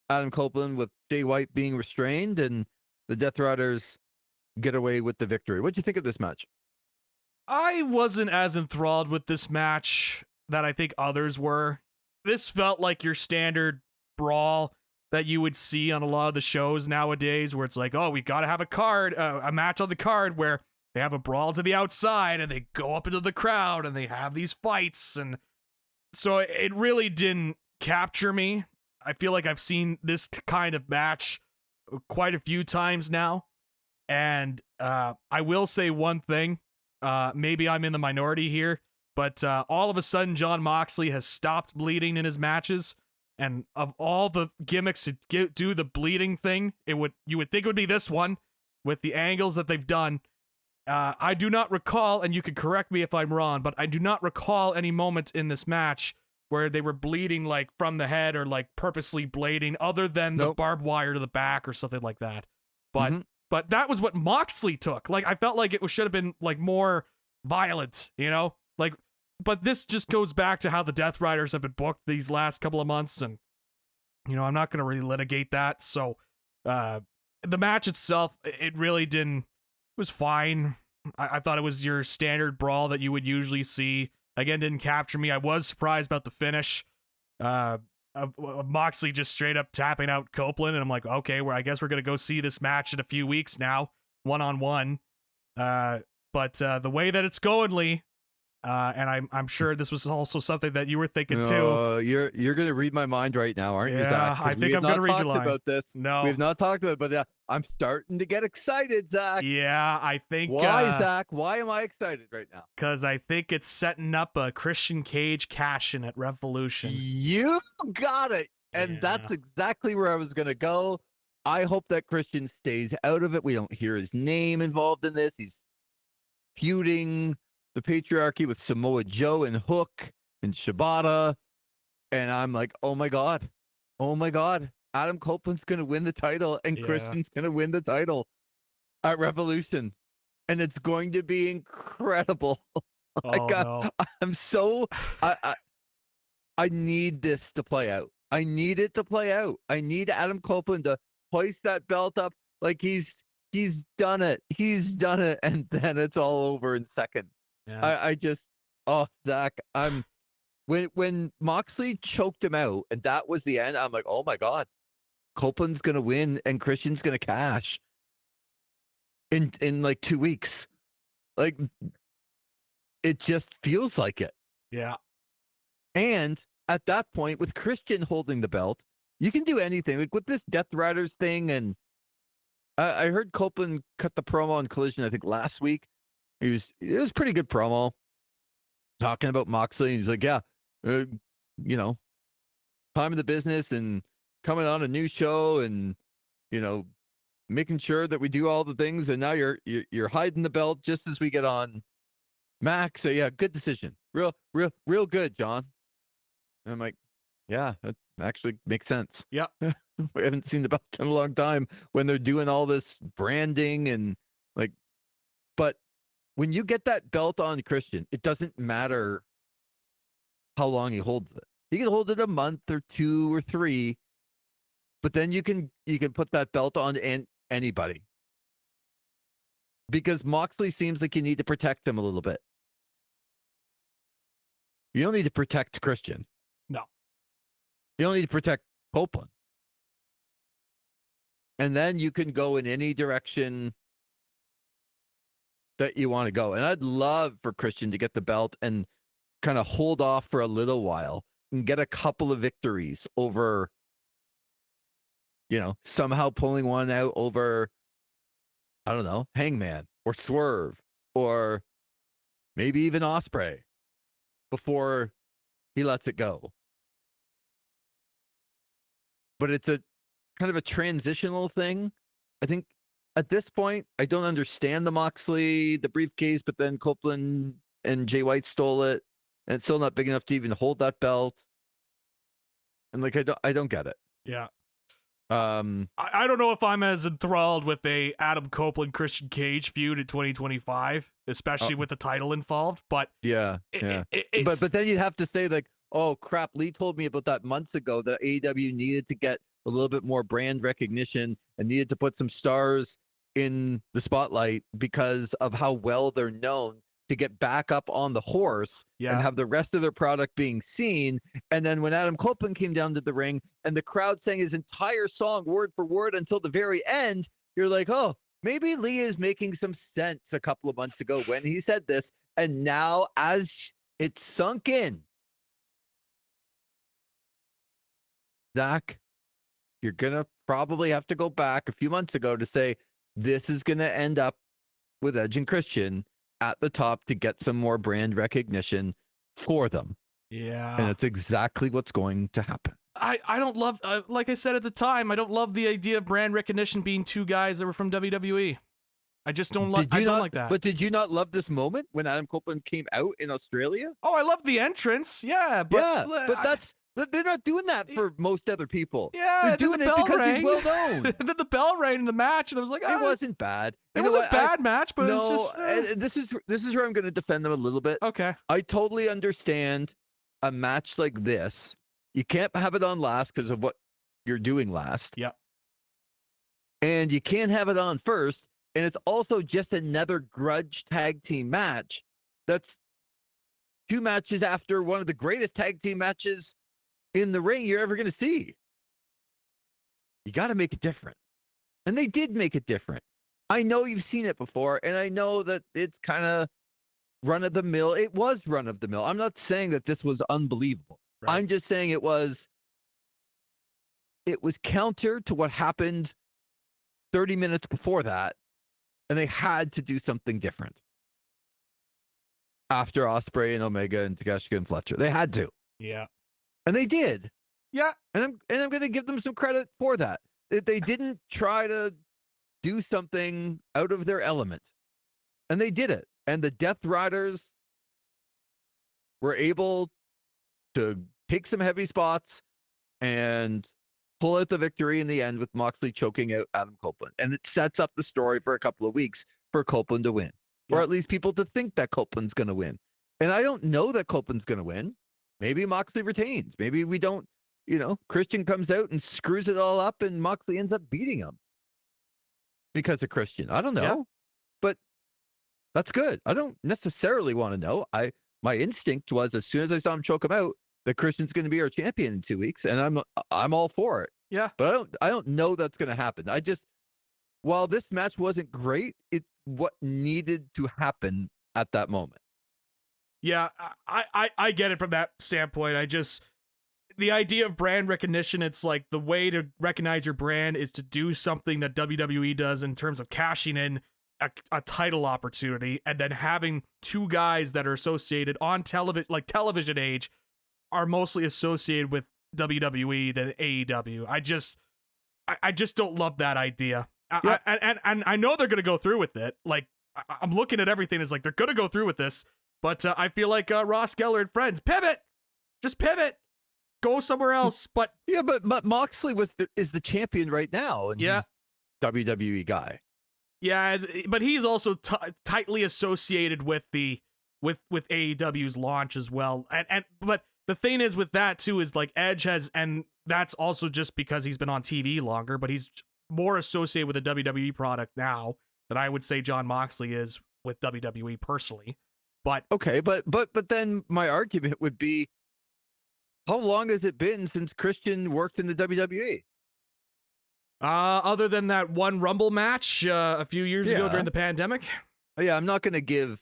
Adam Copeland with Jay White being restrained, and the Death Riders get away with the victory. What'd you think of this match? I wasn't as enthralled with this match that I think others were. This felt like your standard brawl that you would see on a lot of the shows nowadays, where it's like, oh, we got to have a match on the card where they have a brawl to the outside and they go up into the crowd and they have these fights. And so it really didn't capture me. I feel like I've seen this kind of match quite a few times now. And I will say one thing. Maybe I'm in the minority here, but all of a sudden Jon Moxley has stopped bleeding in his matches. And of all the gimmicks to do the bleeding thing, you would think it would be this one with the angles that they've done. I do not recall, and you can correct me if I'm wrong, but I do not recall any moment in this match where they were bleeding like from the head or like purposely blading, other than the barbed wire to the back or something like that. But that was what Moxley took. Like, I felt like it should have been like more violent, you know? Like, but this just goes back to how the Death Riders have been booked these last couple of months, and you know, I'm not going to really litigate that. So the match itself, it really didn't, it was fine. I thought it was your standard brawl that you would usually see. Again, didn't capture me. I was surprised about the finish of Moxley just straight up tapping out Copeland, and I'm like, okay, well, I guess we're going to go see this match in a few weeks now, one-on-one. But the way that it's going, Lee, and I'm sure this was also something that you were thinking too. You're going to read my mind right now, aren't you, Yeah, Zach? I think I'm going to read your line. About this. No, we've not talked about it, but I'm starting to get excited, Zach. Yeah, I think. Why, Zach? Why am I excited right now? Because I think it's setting up a Christian Cage cash-in at Revolution. You got it. And that's exactly where I was going to go. I hope that Christian stays out of it. We don't hear his name involved in this. He's feuding the patriarchy with Samoa Joe and Hook and Shibata. And I'm like, oh my God. Oh my God. Adam Copeland's going to win the title and Yeah. Christian's going to win the title at Revolution. And it's going to be incredible. Oh, no. I'm so, I need this to play out. I need it to play out. I need Adam Copeland to hoist that belt up like he's done it. He's done it. And then it's all over in seconds. Yeah. I just, oh, Zach, when Moxley choked him out and that was the end, I'm like, oh my God, Copeland's going to win and Christian's going to cash in like 2 weeks. Like, it just feels like it. Yeah. And at that point, with Christian holding the belt, you can do anything. Like with this Death Riders thing, and I heard Copeland cut the promo on Collision, I think last week. It was pretty good promo, talking about Moxley. And he's like, yeah, you know, time of the business and coming on a new show and, you know, making sure that we do all the things. And now you're hiding the belt just as we get on Max. So yeah, good decision. Real good, John. And I'm like, yeah, that actually makes sense. Yeah. We haven't seen the belt in a long time when they're doing all this branding and like, but when you get that belt on Christian, it doesn't matter how long he holds it. He can hold it a month or 2 or 3, but then you can put that belt on anybody. Because Moxley seems like you need to protect him a little bit. You don't need to protect Christian. No. You don't need to protect Copeland. And then you can go in any direction that you want to go. And I'd love for Christian to get the belt and kind of hold off for a little while and get a couple of victories over, you know, somehow pulling one out over, I don't know, Hangman or Swerve or maybe even Ospreay before he lets it go. But it's a kind of a transitional thing. I think at this point, I don't understand the Moxley, the briefcase, but then Copeland and Jay White stole it, and it's still not big enough to even hold that belt. And like, I don't get it. Yeah. I don't know if I'm as enthralled with a Adam Copeland Christian Cage feud in 2025, especially with the title involved. But yeah, but then you'd have to say like, oh crap, Lee told me about that months ago that AEW needed to get a little bit more brand recognition and needed to put some stars in the spotlight because of how well they're known to get back up on the horse and have the rest of their product being seen. And then when Adam Copeland came down to the ring and the crowd sang his entire song word for word until the very end, you're like, oh, maybe Lee is making some sense a couple of months ago when he said this. And now as it's sunk in, Zach, you're going to probably have to go back a few months ago to say this is going to end up with Edge and Christian at the top to get some more brand recognition for them. Yeah. And that's exactly what's going to happen. I don't love, like I said at the time, I don't love the idea of brand recognition being 2 guys that were from WWE. I just don't like that. But did you not love this moment when Adam Copeland came out in Australia? Oh, I love the entrance. Yeah. But, they're not doing that for most other people. Yeah, they're doing it because he's well known. And then the bell rang in the match, and I was like, it wasn't bad. It was a bad match, but no, it's just this is where I'm going to defend them a little bit. Okay. I totally understand a match like this. You can't have it on last because of what you're doing last. Yep. And you can't have it on first. And it's also just another grudge tag team match. That's 2 matches after one of the greatest tag team matches in the ring you're ever going to see. You got to make it different. And they did make it different. I know you've seen it before, and I know that it's kind of run of the mill. It was run of the mill. I'm not saying that this was unbelievable. Right. I'm just saying it was counter to what happened 30 minutes before that, and they had to do something different. After Ospreay and Omega and Takeshita and Fletcher. They had to. Yeah. And they did. Yeah. And I'm going to give them some credit for that. They didn't try to do something out of their element, and they did it. And the Death Riders were able to take some heavy spots and pull out the victory in the end with Moxley choking out Adam Copeland. And it sets up the story for a couple of weeks for Copeland to win, or at least people to think that Copeland's going to win. And I don't know that Copeland's going to win. Maybe Moxley retains. Maybe we don't, Christian comes out and screws it all up and Moxley ends up beating him because of Christian. I don't know, Yeah. but that's good. I don't necessarily want to know. My instinct was as soon as I saw him choke him out, that Christian's going to be our champion in 2 weeks, and I'm all for it. Yeah. But I don't know that's going to happen. While this match wasn't great, it's what needed to happen at that moment. Yeah, I get it from that standpoint. The idea of brand recognition, it's like the way to recognize your brand is to do something that WWE does in terms of cashing in a title opportunity, and then having two guys that are associated on television, like television age, are mostly associated with WWE than AEW. I just don't love that idea. Yeah. And I know they're going to go through with it. Like, I'm looking at everything. It's like they're going to go through with this. But I feel like Ross Geller and friends, pivot. Just pivot. Go somewhere else. But Moxley is the champion right now. And yeah, he's WWE guy. Yeah, but he's also tightly associated with with AEW's launch as well. But the thing is with that too is like Edge has, and that's also just because he's been on TV longer, but he's more associated with the WWE product now than I would say John Moxley is with WWE personally. But okay, but then my argument would be, how long has it been since Christian worked in the WWE? Other than that one Rumble match a few years ago during the pandemic. Yeah, I'm not going to give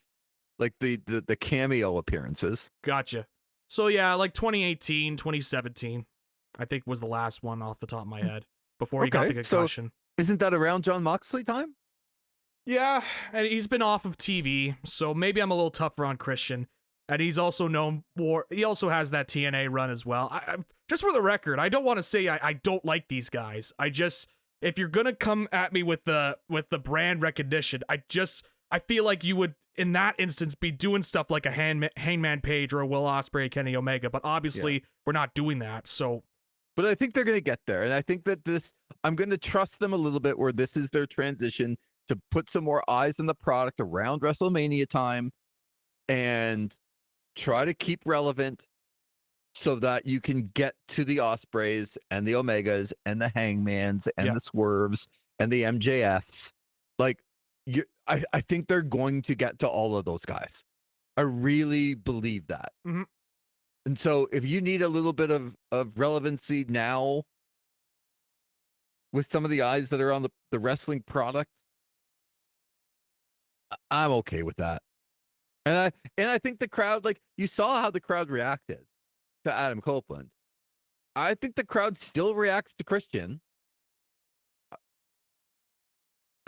like the cameo appearances. Gotcha. So yeah, like 2018, 2017, I think was the last one off the top of my head before he got the concussion. So isn't that around John Moxley time? Yeah, and he's been off of TV, so maybe I'm a little tougher on Christian. And he's also known for, he also has that TNA run as well. Just for the record, I don't want to say I don't like these guys. If you're gonna come at me with the brand recognition, I feel like you would in that instance be doing stuff like a Hangman Page or a Will Ospreay, Kenny Omega. But obviously we're not doing that. So, but I think they're gonna get there, and I think that I'm gonna trust them a little bit where this is their transition to put some more eyes on the product around WrestleMania time, and try to keep relevant so that you can get to the Ospreys and the Omegas and the Hangmans and the Swerves and the MJFs. Like, I think they're going to get to all of those guys. I really believe that. Mm-hmm. And so if you need a little bit of relevancy now with some of the eyes that are on the wrestling product, I'm okay with that. And I think the crowd, like, you saw how the crowd reacted to Adam Copeland. I think the crowd still reacts to Christian.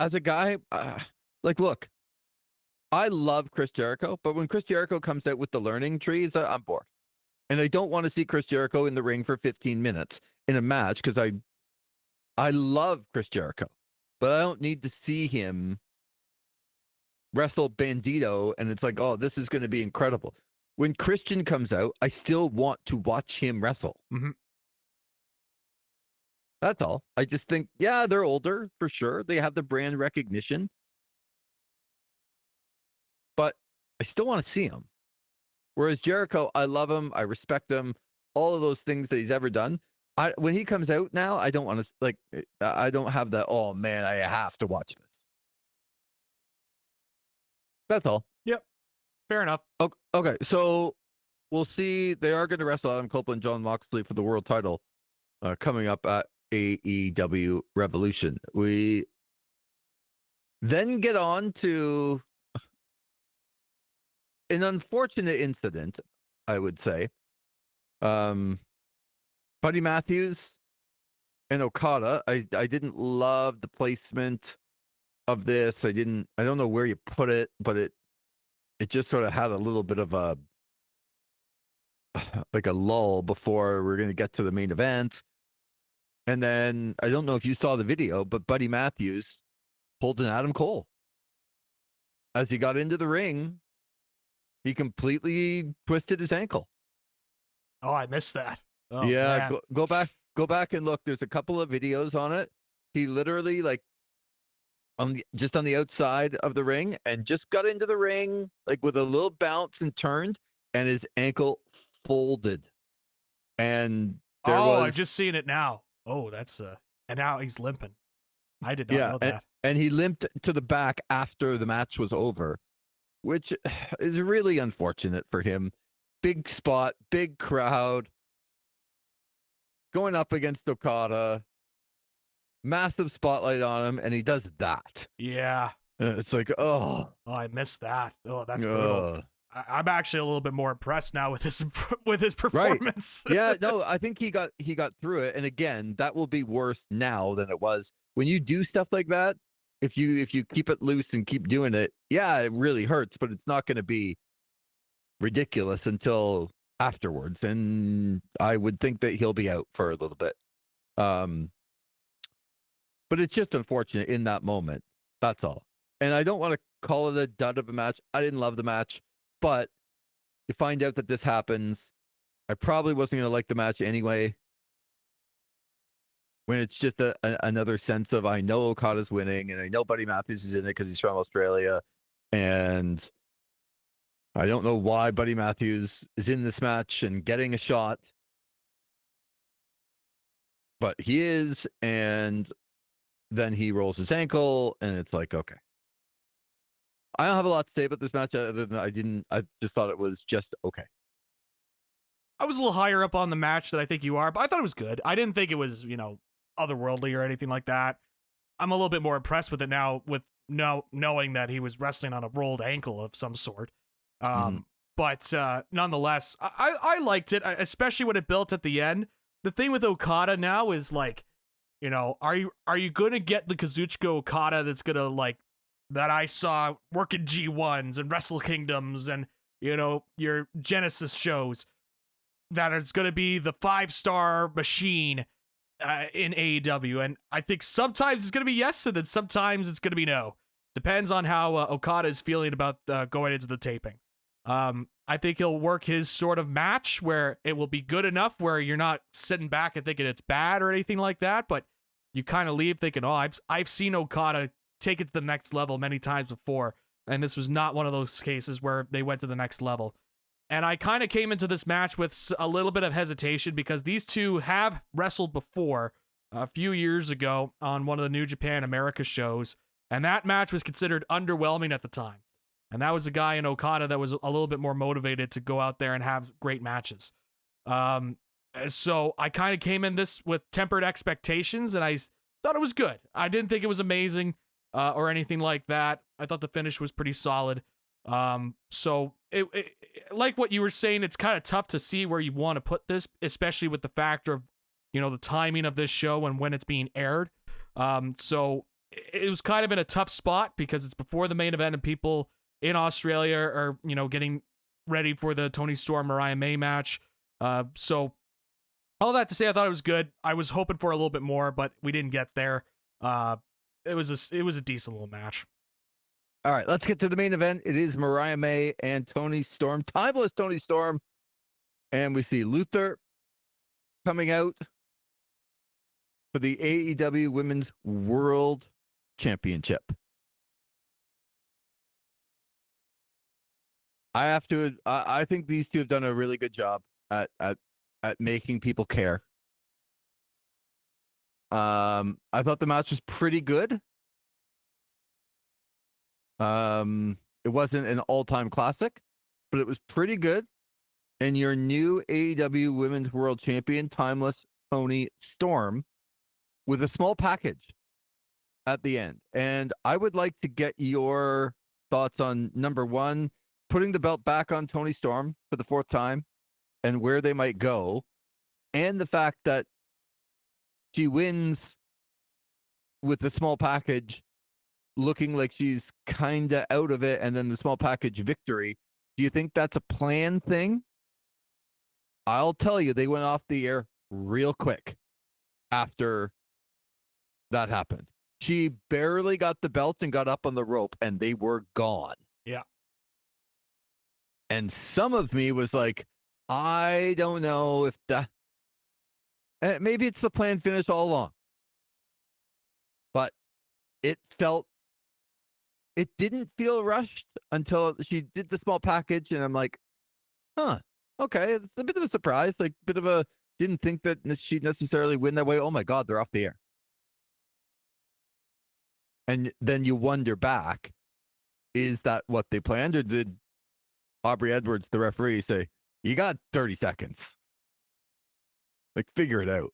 As a guy, like, look, I love Chris Jericho, but when Chris Jericho comes out with the learning trees, I'm bored. And I don't want to see Chris Jericho in the ring for 15 minutes in a match because I love Chris Jericho, but I don't need to see him wrestle Bandito and it's like, oh, this is going to be incredible. When Christian comes out, I still want to watch him wrestle. Mm-hmm. That's all. I just think, yeah, they're older for sure. They have the brand recognition, but I still want to see him. Whereas Jericho, I love him. I respect him. All of those things that he's ever done. When he comes out now, I don't want to, I don't have that, oh man, I have to watch this. That's all. Yep. Fair enough. Okay. So we'll see. They are going to wrestle Adam Copeland and John Moxley for the world title coming up at AEW Revolution. We then get on to an unfortunate incident, I would say. Buddy Matthews and Okada. I didn't love the placement of this. I don't know where you put it, but it just sort of had a little bit of a lull before we're going to get to the main event. And then I don't know if you saw the video, but Buddy Matthews pulled an Adam Cole. As he got into the ring, he completely twisted his ankle. Oh, I missed that. Oh, yeah, man. go back and look. There's a couple of videos on it. He literally like just on the outside of the ring and just got into the ring like with a little bounce and turned, and his ankle folded. And there was, I've just seen it now. Oh, that's and now he's limping. I did not know that. And he limped to the back after the match was over, which is really unfortunate for him. Big spot, big crowd, going up against Okada, massive spotlight on him, and he does that. Yeah. It's like, oh, I missed that. Oh, that's brutal. I'm actually a little bit more impressed now with his performance. Right. Yeah, no, I think he got through it. And again, that will be worse now than it was when you do stuff like that. If you keep it loose and keep doing it, yeah, it really hurts, but it's not going to be ridiculous until afterwards. And I would think that he'll be out for a little bit. But it's just unfortunate in that moment. That's all. And I don't want to call it a dud of a match. I didn't love the match, but you find out that this happens. I probably wasn't going to like the match anyway. When it's just another sense of, I know Okada's winning and I know Buddy Matthews is in it because he's from Australia. And I don't know why Buddy Matthews is in this match and getting a shot. But he is, and then he rolls his ankle, and it's like, okay. I don't have a lot to say about this match other than I just thought it was just okay. I was a little higher up on the match than I think you are, but I thought it was good. I didn't think it was, otherworldly or anything like that. I'm a little bit more impressed with it now, with knowing that he was wrestling on a rolled ankle of some sort. But nonetheless, I liked it, especially when it built at the end. The thing with Okada now is like, are you going to get the Kazuchika Okada that's going to like, that I saw working G1s and Wrestle Kingdoms and, your Genesis shows, that it's going to be the 5-star machine in AEW. And I think sometimes it's going to be yes, and then sometimes it's going to be no. Depends on how Okada is feeling about going into the taping. I think he'll work his sort of match where it will be good enough where you're not sitting back and thinking it's bad or anything like that, but you kind of leave thinking, oh, I've seen Okada take it to the next level many times before, and this was not one of those cases where they went to the next level. And I kind of came into this match with a little bit of hesitation because these two have wrestled before a few years ago on one of the New Japan America shows, and that match was considered underwhelming at the time. And that was a guy in Okada that was a little bit more motivated to go out there and have great matches. So I kind of came in this with tempered expectations, and I thought it was good. I didn't think it was amazing or anything like that. I thought the finish was pretty solid. So it like what you were saying, it's kind of tough to see where you want to put this, especially with the factor of, the timing of this show and when it's being aired. So it was kind of in a tough spot because it's before the main event and people in Australia are, getting ready for the Toni Storm Mariah May match. So all that to say, I thought it was good. I was hoping for a little bit more, but we didn't get there. It was a decent little match. All right, let's get to the main event. It is Mariah May and Toni Storm, timeless Toni Storm. And we see Luther coming out for the AEW Women's World Championship. I think these two have done a really good job at making people care. I thought the match was pretty good. It wasn't an all-time classic, but it was pretty good. And your new AEW Women's World Champion, timeless Toni Storm, with a small package at the end. And I would like to get your thoughts on, number one, putting the belt back on Toni Storm for the 4th time and where they might go, and the fact that she wins with the small package looking like she's kind of out of it, and then the small package victory. Do you think that's a planned thing? I'll tell you, they went off the air real quick after that happened. She barely got the belt and got up on the rope, and they were gone. Yeah. And some of me was like, I don't know if that. Maybe it's the planned finish all along. But it didn't feel rushed until she did the small package, and I'm like, huh, okay, it's a bit of a surprise, like didn't think that she'd necessarily win that way. Oh my God, they're off the air. And then you wonder back, is that what they planned, or did Aubrey Edwards, the referee, say, you got 30 seconds? Like, figure it out.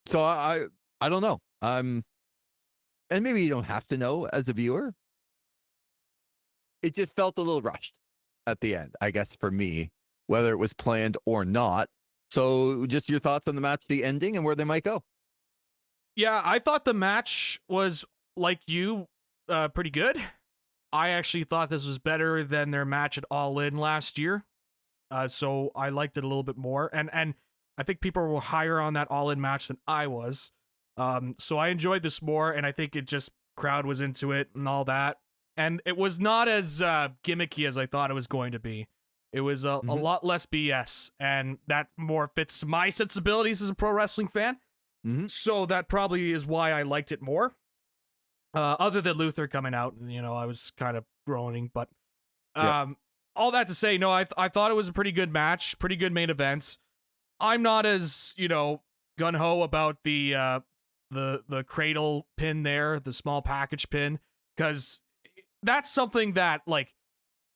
So I don't know. And maybe you don't have to know as a viewer. It just felt a little rushed at the end, I guess, for me, whether it was planned or not. So just your thoughts on the match, the ending, and where they might go. Yeah, I thought the match was, like you, pretty good. I actually thought this was better than their match at All In last year. So I liked it a little bit more. And I think people were higher on that All In match than I was. So I enjoyed this more, and I think it just, crowd was into it and all that. And it was not as gimmicky as I thought it was going to be. It was a lot less BS, and that more fits my sensibilities as a pro wrestling fan. Mm-hmm. So that probably is why I liked it more. Other than Luther coming out, I was kind of groaning, but all that to say, no, I thought it was a pretty good match, pretty good main event. I'm not as, gung-ho about the cradle pin there, the small package pin, because that's something that, like,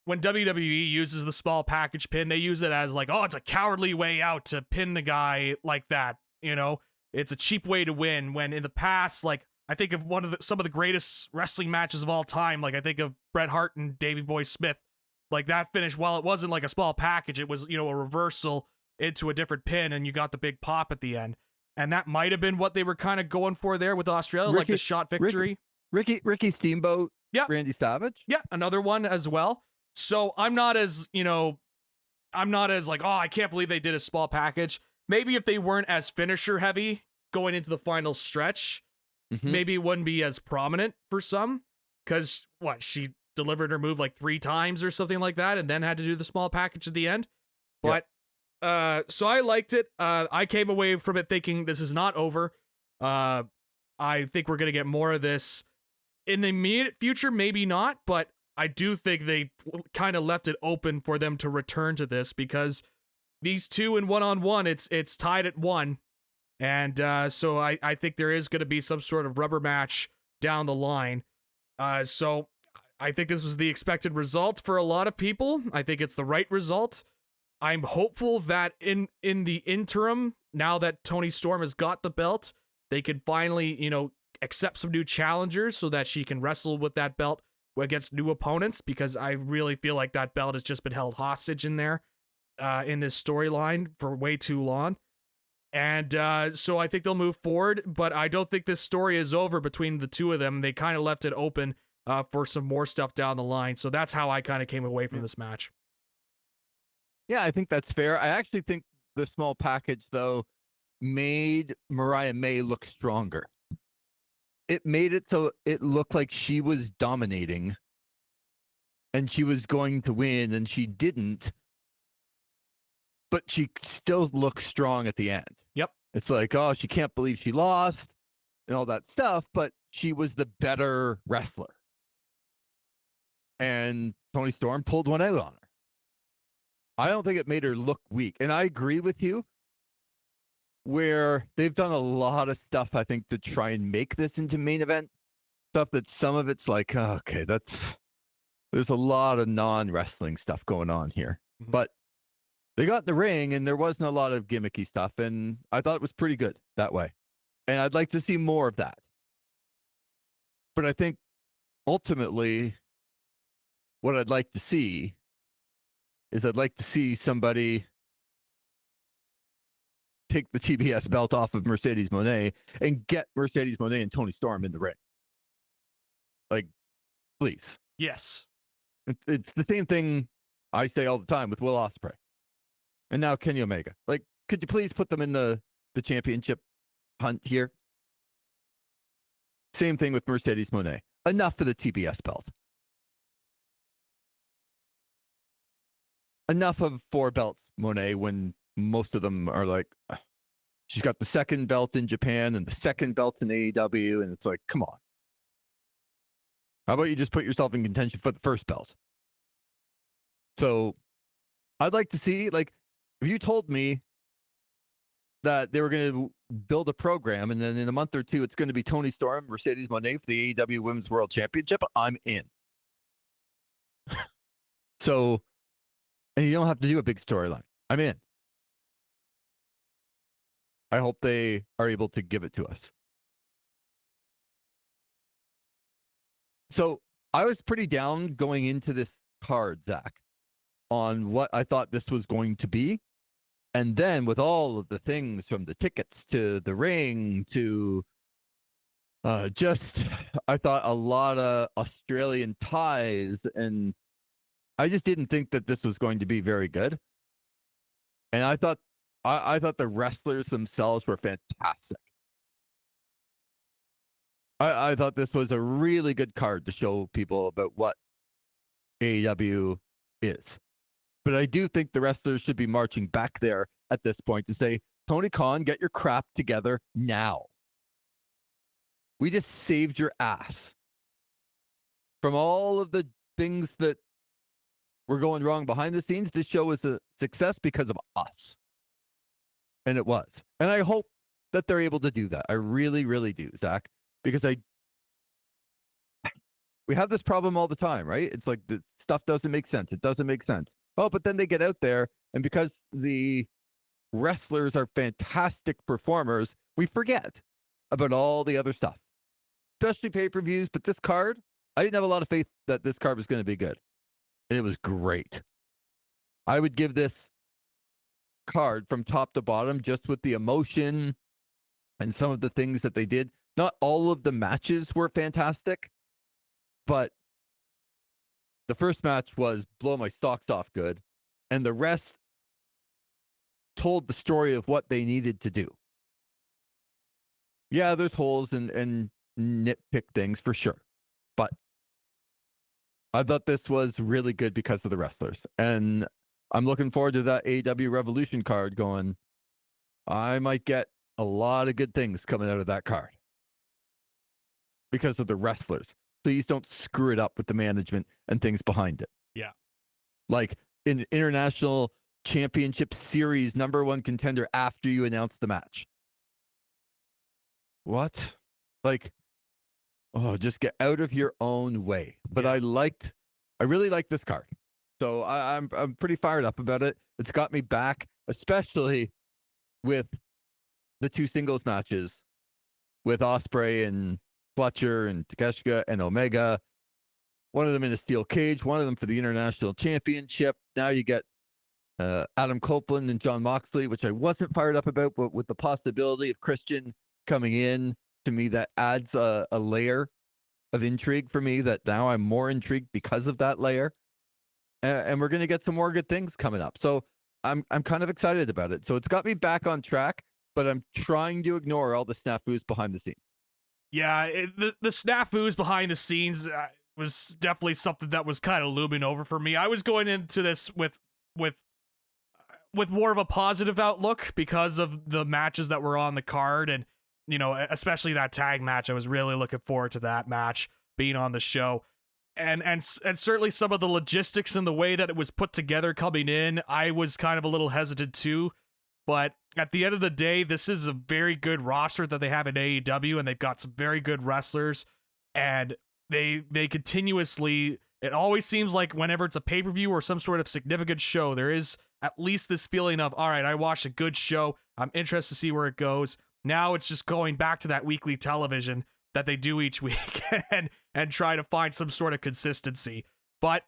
when WWE uses the small package pin, they use it as like, oh, it's a cowardly way out to pin the guy like that. It's a cheap way to win. When in the past, like, I think of some of the greatest wrestling matches of all time. Like, I think of Bret Hart and Davey Boy Smith. Like, that finish, while it wasn't like a small package, it was, a reversal into a different pin, and you got the big pop at the end. And that might have been what they were kind of going for there with Australia, like the shot victory. Ricky Steamboat, yeah, Randy Savage. Yeah, another one as well. So I'm not as like, oh, I can't believe they did a small package. Maybe if they weren't as finisher heavy going into the final stretch, maybe it wouldn't be as prominent for some. Because she delivered her move like 3 times or something like that, and then had to do the small package at the end. But so I liked it. I came away from it thinking this is not over. I think we're gonna get more of this in the immediate future. Maybe not, but I do think they kind of left it open for them to return to this, because these two in one-on-one, it's tied at 1. And so I think there is going to be some sort of rubber match down the line. So I think this was the expected result for a lot of people. I think it's the right result. I'm hopeful that in the interim, now that Toni Storm has got the belt, they can finally, accept some new challengers so that she can wrestle with that belt against new opponents, because I really feel like that belt has just been held hostage in there, in this storyline for way too long. And so I think they'll move forward, but I don't think this story is over between the two of them. They kind of left it open for some more stuff down the line. So that's how I kind of came away from this match. Yeah, I think that's fair. I actually think the small package, though, made Mariah May look stronger. It made it so it looked like she was dominating and she was going to win, and she didn't. But she still looks strong at the end. Yep. It's like, oh, she can't believe she lost and all that stuff, but she was the better wrestler. And Toni Storm pulled one out on her. I don't think it made her look weak. And I agree with you, where they've done a lot of stuff, I think, to try and make this into main event stuff, that some of it's like, oh, okay, there's a lot of non-wrestling stuff going on here. But they got in the ring, and there wasn't a lot of gimmicky stuff, and I thought it was pretty good that way. And I'd like to see more of that. But I think, ultimately, what I'd like to see is I'd like to see somebody take the TBS belt off of Mercedes Moné and get Mercedes Moné and Toni Storm in the ring. Like, please. Yes. It's the same thing I say all the time with Will Ospreay. And now Kenny Omega. Like, could you please put them in the the championship hunt here. Same thing with Mercedes Moné. Enough for the TBS belt. Enough of 4 belts, Moné, when most of them are like, she's got the second belt in Japan and the second belt in AEW, and it's like, come on. How about you just put yourself in contention for the first belt? So I'd like to see, like, if you told me that they were going to build a program and then in a month or two it's going to be Tony Storm, Mercedes Moné for the AEW Women's World Championship, I'm in. So, and you don't have to do a big storyline. I'm in. I hope they are able to give it to us. So I was pretty down going into this card, Zach, on what I thought this was going to be. And then with all of the things from the tickets to the ring to just, I thought a lot of Australian ties, and I just didn't think that this was going to be very good. And I thought the wrestlers themselves were fantastic. I thought this was a really good card to show people about what AEW is. But I do think the wrestlers should be marching back there at this point to say, Tony Khan, get your crap together now. We just saved your ass from all of the things that were going wrong behind the scenes. This show was a success because of us. And it was. And I hope that they're able to do that. I really, really do, Zach. Because we have this problem all the time, right? It's like the stuff doesn't make sense. It doesn't make sense. Oh, but then they get out there, and because the wrestlers are fantastic performers, we forget about all the other stuff, especially pay-per-views. But this card, I didn't have a lot of faith that this card was going to be good. And it was great. I would give this card from top to bottom, just with the emotion and some of the things that they did. Not all of the matches were fantastic, but the first match was blow my socks off good, and the rest told the story of what they needed to do. Yeah, there's holes and nitpick things for sure, but I thought this was really good because of the wrestlers, and I'm looking forward to that AEW Revolution card going. I might get a lot of good things coming out of that card because of the wrestlers. Please don't screw it up with the management and things behind it. Yeah. Like in International Championship Series #1 contender after you announce the match. What? Like, oh, just get out of your own way. But Yeah. I really liked this card. So I'm pretty fired up about it. It's got me back, especially with the 2 singles matches with Ospreay and Fletcher and Takeshita and Omega. One of them in a steel cage, one of them for the International Championship. Now you get Adam Copeland and Jon Moxley, which I wasn't fired up about, but with the possibility of Christian coming in, to me, that adds a layer of intrigue for me that now I'm more intrigued because of that layer. And we're going to get some more good things coming up. So I'm kind of excited about it. So it's got me back on track, but I'm trying to ignore all the snafus behind the scenes. Yeah, the snafus behind the scenes was definitely something that was kind of looming over for me. I was going into this with more of a positive outlook because of the matches that were on the card, and you know, especially that tag match. I was really looking forward to that match being on the show. And certainly some of the logistics and the way that it was put together coming in, I was kind of a little hesitant too. But at the end of the day, this is a very good roster that they have in AEW, and they've got some very good wrestlers. And they continuously, it always seems like whenever it's a pay-per-view or some sort of significant show, there is at least this feeling of, all right, I watched a good show. I'm interested to see where it goes. Now it's just going back to that weekly television that they do each week and try to find some sort of consistency. But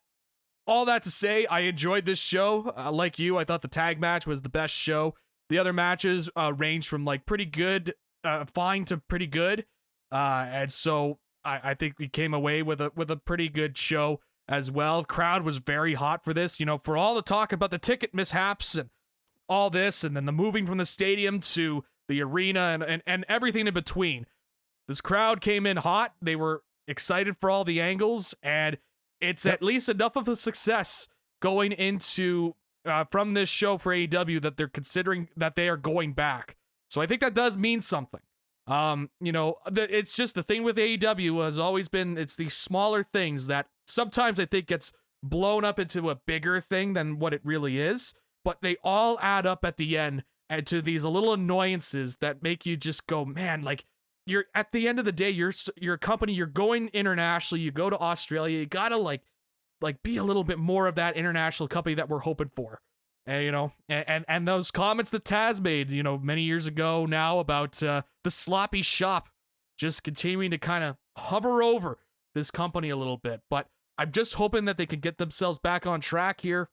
all that to say, I enjoyed this show. Like you, I thought the tag match was the best show. The other matches ranged from like pretty good, fine to pretty good. And so I think we came away with a pretty good show as well. The crowd was very hot for this, you know, for all the talk about the ticket mishaps and all this, and then the moving from the stadium to the arena, and everything in between. This crowd came in hot. They were excited for all the angles, and it's at least enough of a success going into from this show for AEW that they're considering that they are going back. So I think that does mean something. It's just the thing with AEW has always been, it's these smaller things that sometimes I think gets blown up into a bigger thing than what it really is, but they all add up at the end and to these little annoyances that make you just go, man, like, you're at the end of the day, you're a company, you're going internationally, you go to Australia, you gotta like be a little bit more of that international company that we're hoping for. And and those comments that Taz made, many years ago now about the sloppy shop just continuing to kind of hover over this company a little bit. But I'm just hoping that they can get themselves back on track here,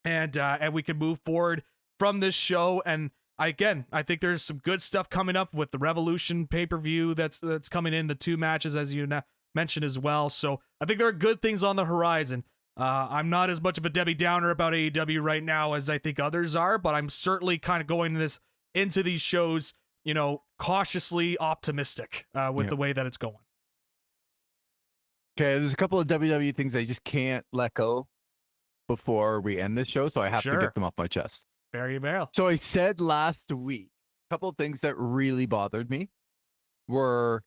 and we can move forward from this show. And I think there's some good stuff coming up with the Revolution pay-per-view that's coming in, the 2 matches, as you mentioned as well. So I think there are good things on the horizon. I'm not as much of a Debbie Downer about AEW right now as I think others are, but I'm certainly kind of going into these shows, cautiously optimistic with the way that it's going. Okay, there's a couple of WWE things I just can't let go before we end this show, so I have to get them off my chest. Very well. So I said last week, a couple of things that really bothered me were,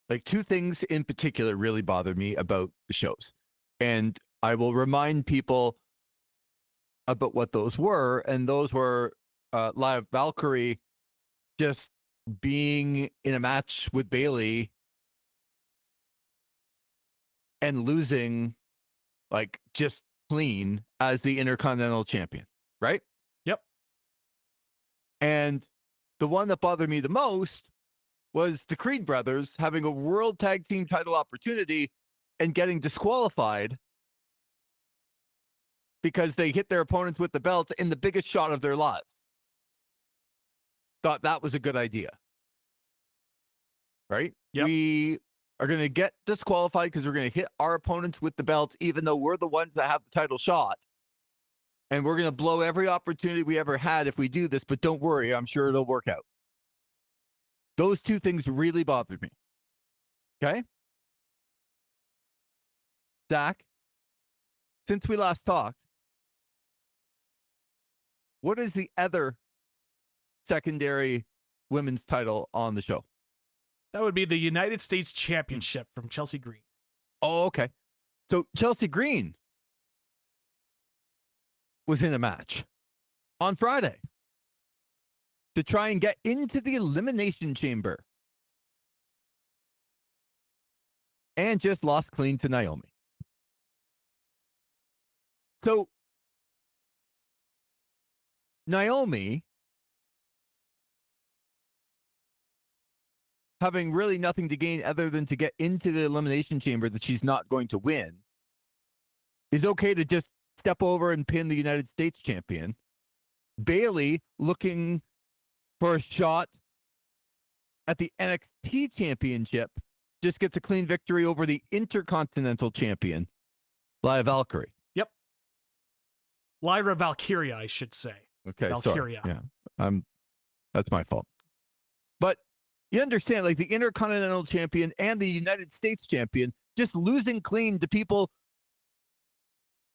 like, 2 things in particular really bothered me about the shows. And I will remind people about what those were. And those were Live Valkyrie just being in a match with Bayley and losing, like, just clean as the Intercontinental Champion, right? Yep. And the one that bothered me the most was the Creed brothers having a World Tag Team title opportunity and getting disqualified because they hit their opponents with the belts in the biggest shot of their lives. Thought that was a good idea. Right? Yep. We are going to get disqualified because we're going to hit our opponents with the belts, even though we're the ones that have the title shot. And we're going to blow every opportunity we ever had if we do this, but don't worry, I'm sure it'll work out. Those 2 things really bothered me. Okay? Zach, since we last talked, what is the other secondary women's title on the show? That would be the United States Championship from Chelsea Green. Oh, okay. So Chelsea Green was in a match on Friday to try and get into the Elimination Chamber and just lost clean to Naomi. So Naomi, having really nothing to gain other than to get into the Elimination Chamber that she's not going to win, is okay to just step over and pin the United States champion. Bayley, looking for a shot at the NXT championship, just gets a clean victory over the Intercontinental champion, Lyra Valkyrie. Yep. Lyra Valkyria, I should say. Okay, Valkyria. Sorry. Yeah, that's my fault. But you understand, like, the Intercontinental champion and the United States champion just losing clean to people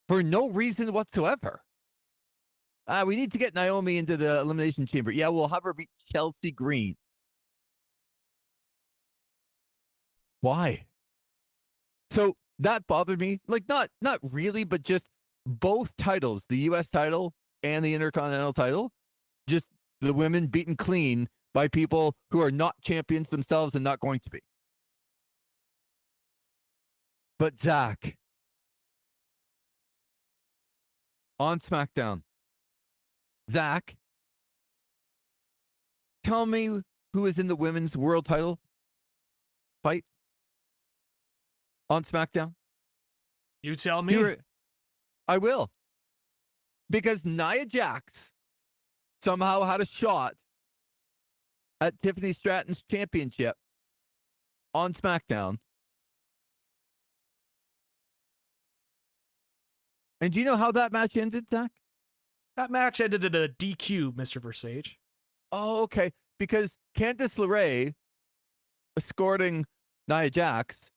for no reason whatsoever. We need to get Naomi into the Elimination Chamber. Yeah, we'll have her beat Chelsea Green. Why? So that bothered me. Like, not really, but just both titles, the U.S. title and the Intercontinental title, just the women beaten clean by people who are not champions themselves and not going to be. But Zach, on SmackDown, Zach, tell me who is in the women's world title fight on SmackDown. You tell me. I will. Because Nia Jax somehow had a shot at Tiffany Stratton's championship on SmackDown. And do you know how that match ended, Zach? That match ended in a DQ, Mr. Versage. Oh, okay. Because Candice LeRae escorting Nia Jax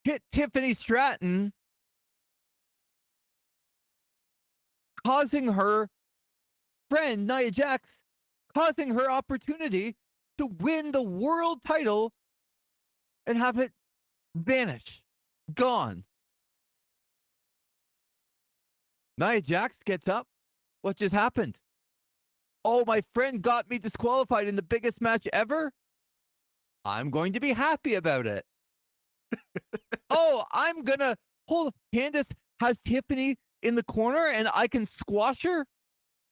hit Tiffany Stratton, causing her friend Nia Jax, causing her opportunity to win the world title and have it vanish, gone. Nia Jax gets up. What just happened? Oh, my friend got me disqualified in the biggest match ever. I'm going to be happy about it. Oh, I'm going to hold. Candice has Tiffany in the corner and I can squash her.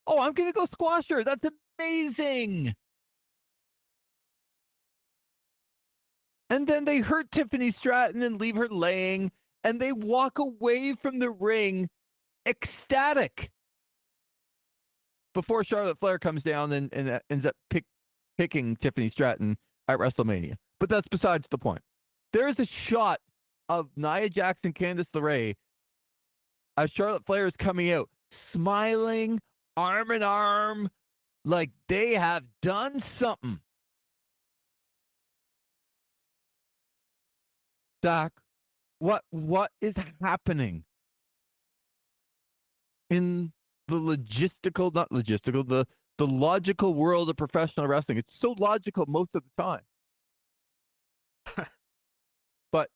Oh, I'm going to go squash her. That's amazing. And then they hurt Tiffany Stratton and leave her laying, and they walk away from the ring ecstatic before Charlotte Flair comes down and ends up picking Tiffany Stratton at WrestleMania. But that's besides the point. There is a shot of Nia Jax and Candice LeRae as Charlotte Flair is coming out, smiling, arm in arm, like they have done something. Doc, what is happening in the the logical world of professional wrestling? It's so logical most of the time. But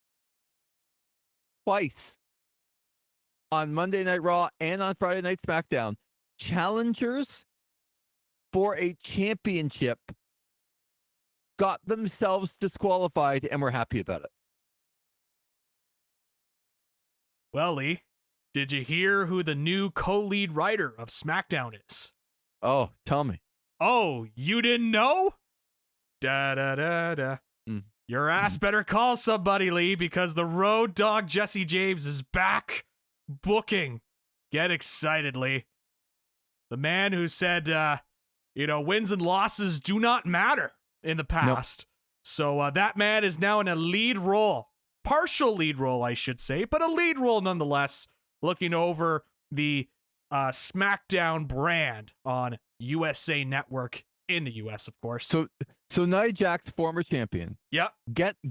twice on Monday Night Raw and on Friday Night SmackDown, challengers for a championship got themselves disqualified and were happy about it. Well, Lee, did you hear who the new co-lead writer of SmackDown is? Oh, tell me. Oh, you didn't know? Da-da-da-da. Your ass better call somebody, Lee, because the Road Dogg Jesse James is back booking. Get excited, Lee. The man who said, wins and losses do not matter in the past. Nope. So that man is now in a lead role. Partial lead role, I should say, but a lead role nonetheless, looking over the SmackDown brand on USA Network in the US, of course. So Nia Jax, former champion,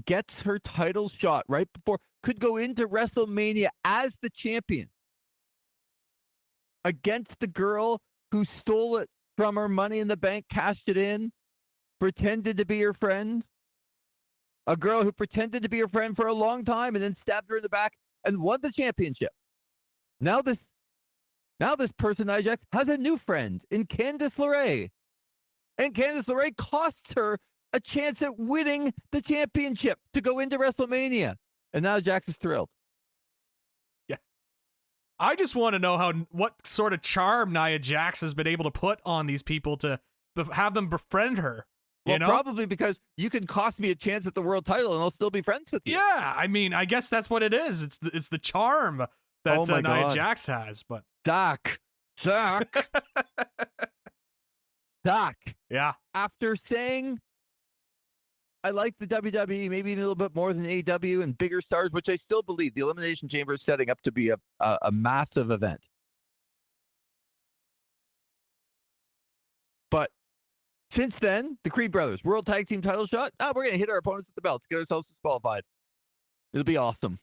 gets her title shot right before, could go into WrestleMania as the champion against the girl who stole it from her Money in the Bank, cashed it in, pretended to be her friend. A girl who pretended to be her friend for a long time and then stabbed her in the back and won the championship. Now this person, Nia Jax, has a new friend in Candice LeRae. And Candice LeRae costs her a chance at winning the championship to go into WrestleMania. And now Jax is thrilled. Yeah. I just want to know what sort of charm Nia Jax has been able to put on these people to have them befriend her. Well, probably because you can cost me a chance at the world title and I'll still be friends with you. Yeah, I mean, I guess that's what it is. It's the charm that Nia Jax has. But Doc. Yeah. After saying I like the WWE maybe a little bit more than AEW and bigger stars, which I still believe the Elimination Chamber is setting up to be a massive event. But since then, the Creed brothers, World Tag Team title shot. We're going to hit our opponents at the belts, get ourselves disqualified. It'll be awesome.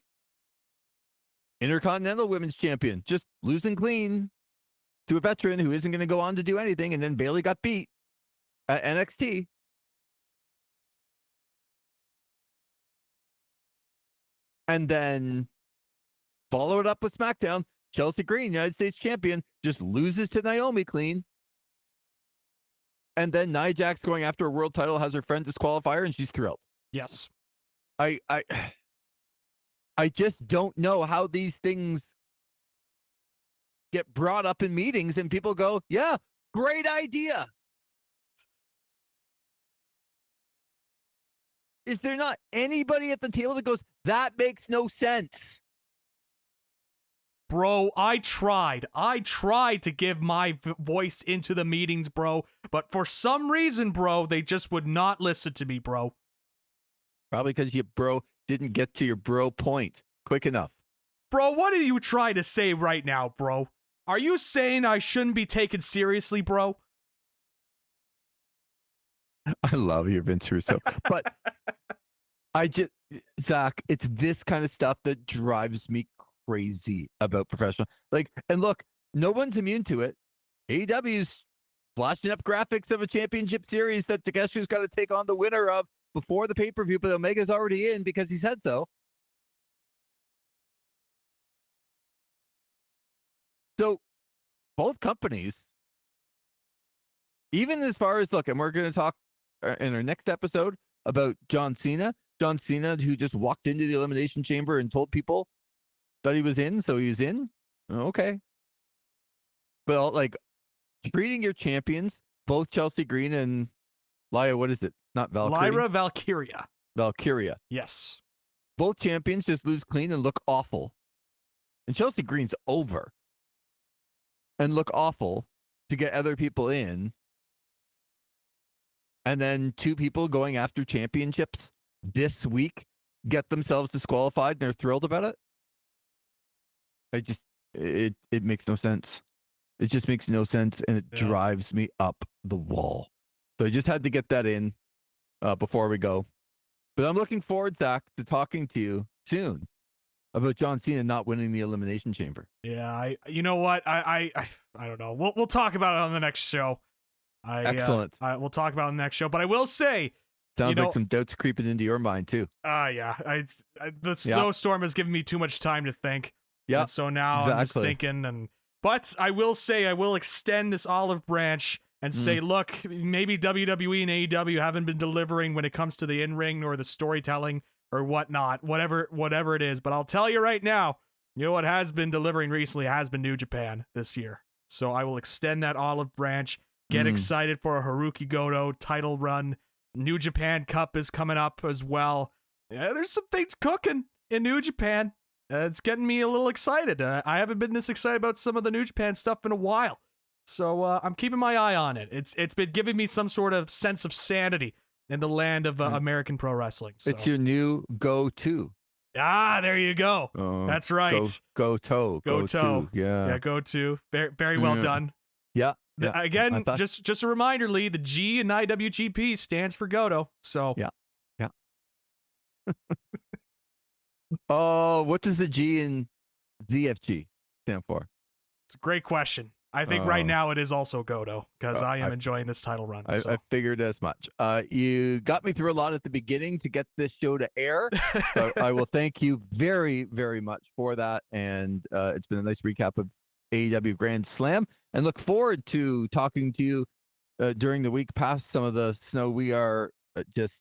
Intercontinental Women's Champion, just losing clean to a veteran who isn't going to go on to do anything, and then Bayley got beat at NXT. And then follow it up with SmackDown. Chelsea Green, United States Champion, just loses to Naomi clean. And then Nia Jax going after a world title has her friend disqualify her, and she's thrilled. Yes. I just don't know how these things get brought up in meetings and people go, yeah, great idea. Is there not anybody at the table that goes, that makes no sense? Bro, I tried to give my voice into the meetings, bro. But for some reason, bro, they just would not listen to me, bro. Probably because you, bro, didn't get to your bro point quick enough. Bro, what are you trying to say right now, bro? Are you saying I shouldn't be taken seriously, bro? I love you, Vince Russo. But Zach, it's this kind of stuff that drives me crazy about professional. Like, and look, no one's immune to it. AEW's flashing up graphics of a championship series that Takeshi's got to take on the winner of before the pay-per-view, but Omega's already in because he said so. So both companies, even as far as look, and we're going to talk in our next episode about John Cena, who just walked into the Elimination Chamber and told people that he was in, so he was in. Okay. But like treating your champions, both Chelsea Green and Lyra, what is it? Not Valkyrie. Lyra Valkyria. Valkyria. Yes. Both champions just lose clean and look awful. And Chelsea Green's over. And look awful to get other people in. And then two people going after championships this week get themselves disqualified and they're thrilled about it. It makes no sense. It just makes no sense and it drives me up the wall. So I just had to get that in before we go. But I'm looking forward, Zach, to talking to you soon about John Cena not winning the Elimination Chamber. Yeah, you know what? I don't know. We'll talk about it on the next show. Excellent. We'll talk about it on the next show. But I will say, sounds like some doubts creeping into your mind too. Yeah. The snowstorm has given me too much time to think. Yeah. So now I'm just thinking, but I will say I will extend this olive branch and say, look, maybe WWE and AEW haven't been delivering when it comes to the in-ring or the storytelling or whatnot, whatever it is. But I'll tell you right now, you know what has been delivering recently has been New Japan this year. So I will extend that olive branch. Get excited for a Haruki Goto title run. New Japan Cup is coming up as well. Yeah, there's some things cooking in New Japan. It's getting me a little excited. I haven't been this excited about some of the New Japan stuff in a while. So I'm keeping my eye on it. It's been giving me some sort of sense of sanity in the land of American pro wrestling. So. It's your new go-to. There you go. That's right. Go-to. Yeah, go-to. Very well done. Yeah. Again, just a reminder, Lee, the G in IWGP stands for Goto. So yeah. Oh, what does the G in ZFG stand for? It's a great question. I think right now it is also Goto because I am enjoying this title run. I figured as much. You got me through a lot at the beginning to get this show to air. So I will thank you very, very much for that. And it's been a nice recap of AEW Grand Slam. And look forward to talking to you during the week past some of the snow. We are just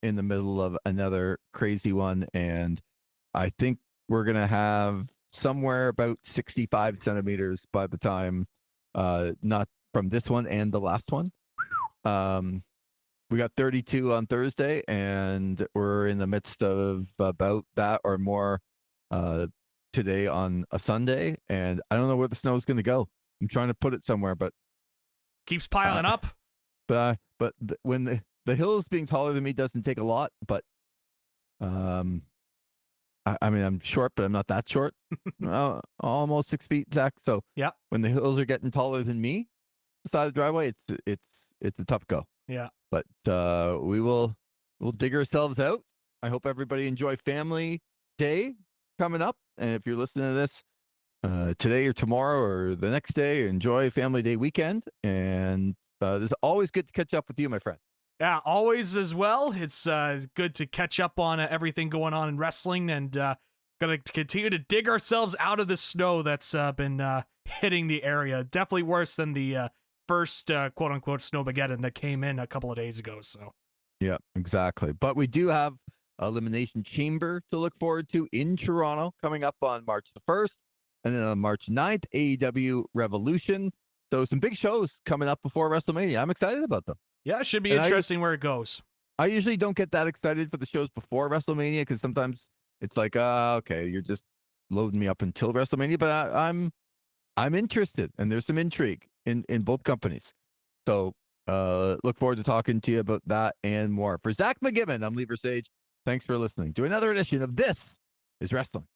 in the middle of another crazy one. And I think we're going to have somewhere about 65 centimeters by the time, not from this one and the last one. We got 32 on Thursday, and we're in the midst of about that or more today on a Sunday. And I don't know where the snow is going to go. I'm trying to put it somewhere, but keeps piling up. But when the hills being taller than me doesn't take a lot, but I mean, I'm short, but I'm not that short. Almost 6 feet, Zach. So yeah, when the hills are getting taller than me, the side of the driveway, it's a tough go. Yeah, but we'll dig ourselves out. I hope everybody enjoy Family Day coming up, and if you're listening to this today or tomorrow or the next day, enjoy Family Day weekend. And it's always good to catch up with you, my friend. Yeah, always as well. It's good to catch up on everything going on in wrestling, and gonna continue to dig ourselves out of the snow that's been hitting the area. Definitely worse than the first quote unquote snowmageddon that came in a couple of days ago. So yeah, exactly. But we do have Elimination Chamber to look forward to in Toronto coming up on March the 1st, and then on March 9th, AEW Revolution. So some big shows coming up before WrestleMania. I'm excited about them. Yeah, it should be interesting where it goes. I usually don't get that excited for the shows before WrestleMania because sometimes it's like, okay, you're just loading me up until WrestleMania. But I'm interested, and there's some intrigue in both companies. So look forward to talking to you about that and more. For Zach McGibbon, I'm Lee Versage. Thanks for listening to another edition of This is Wrestling.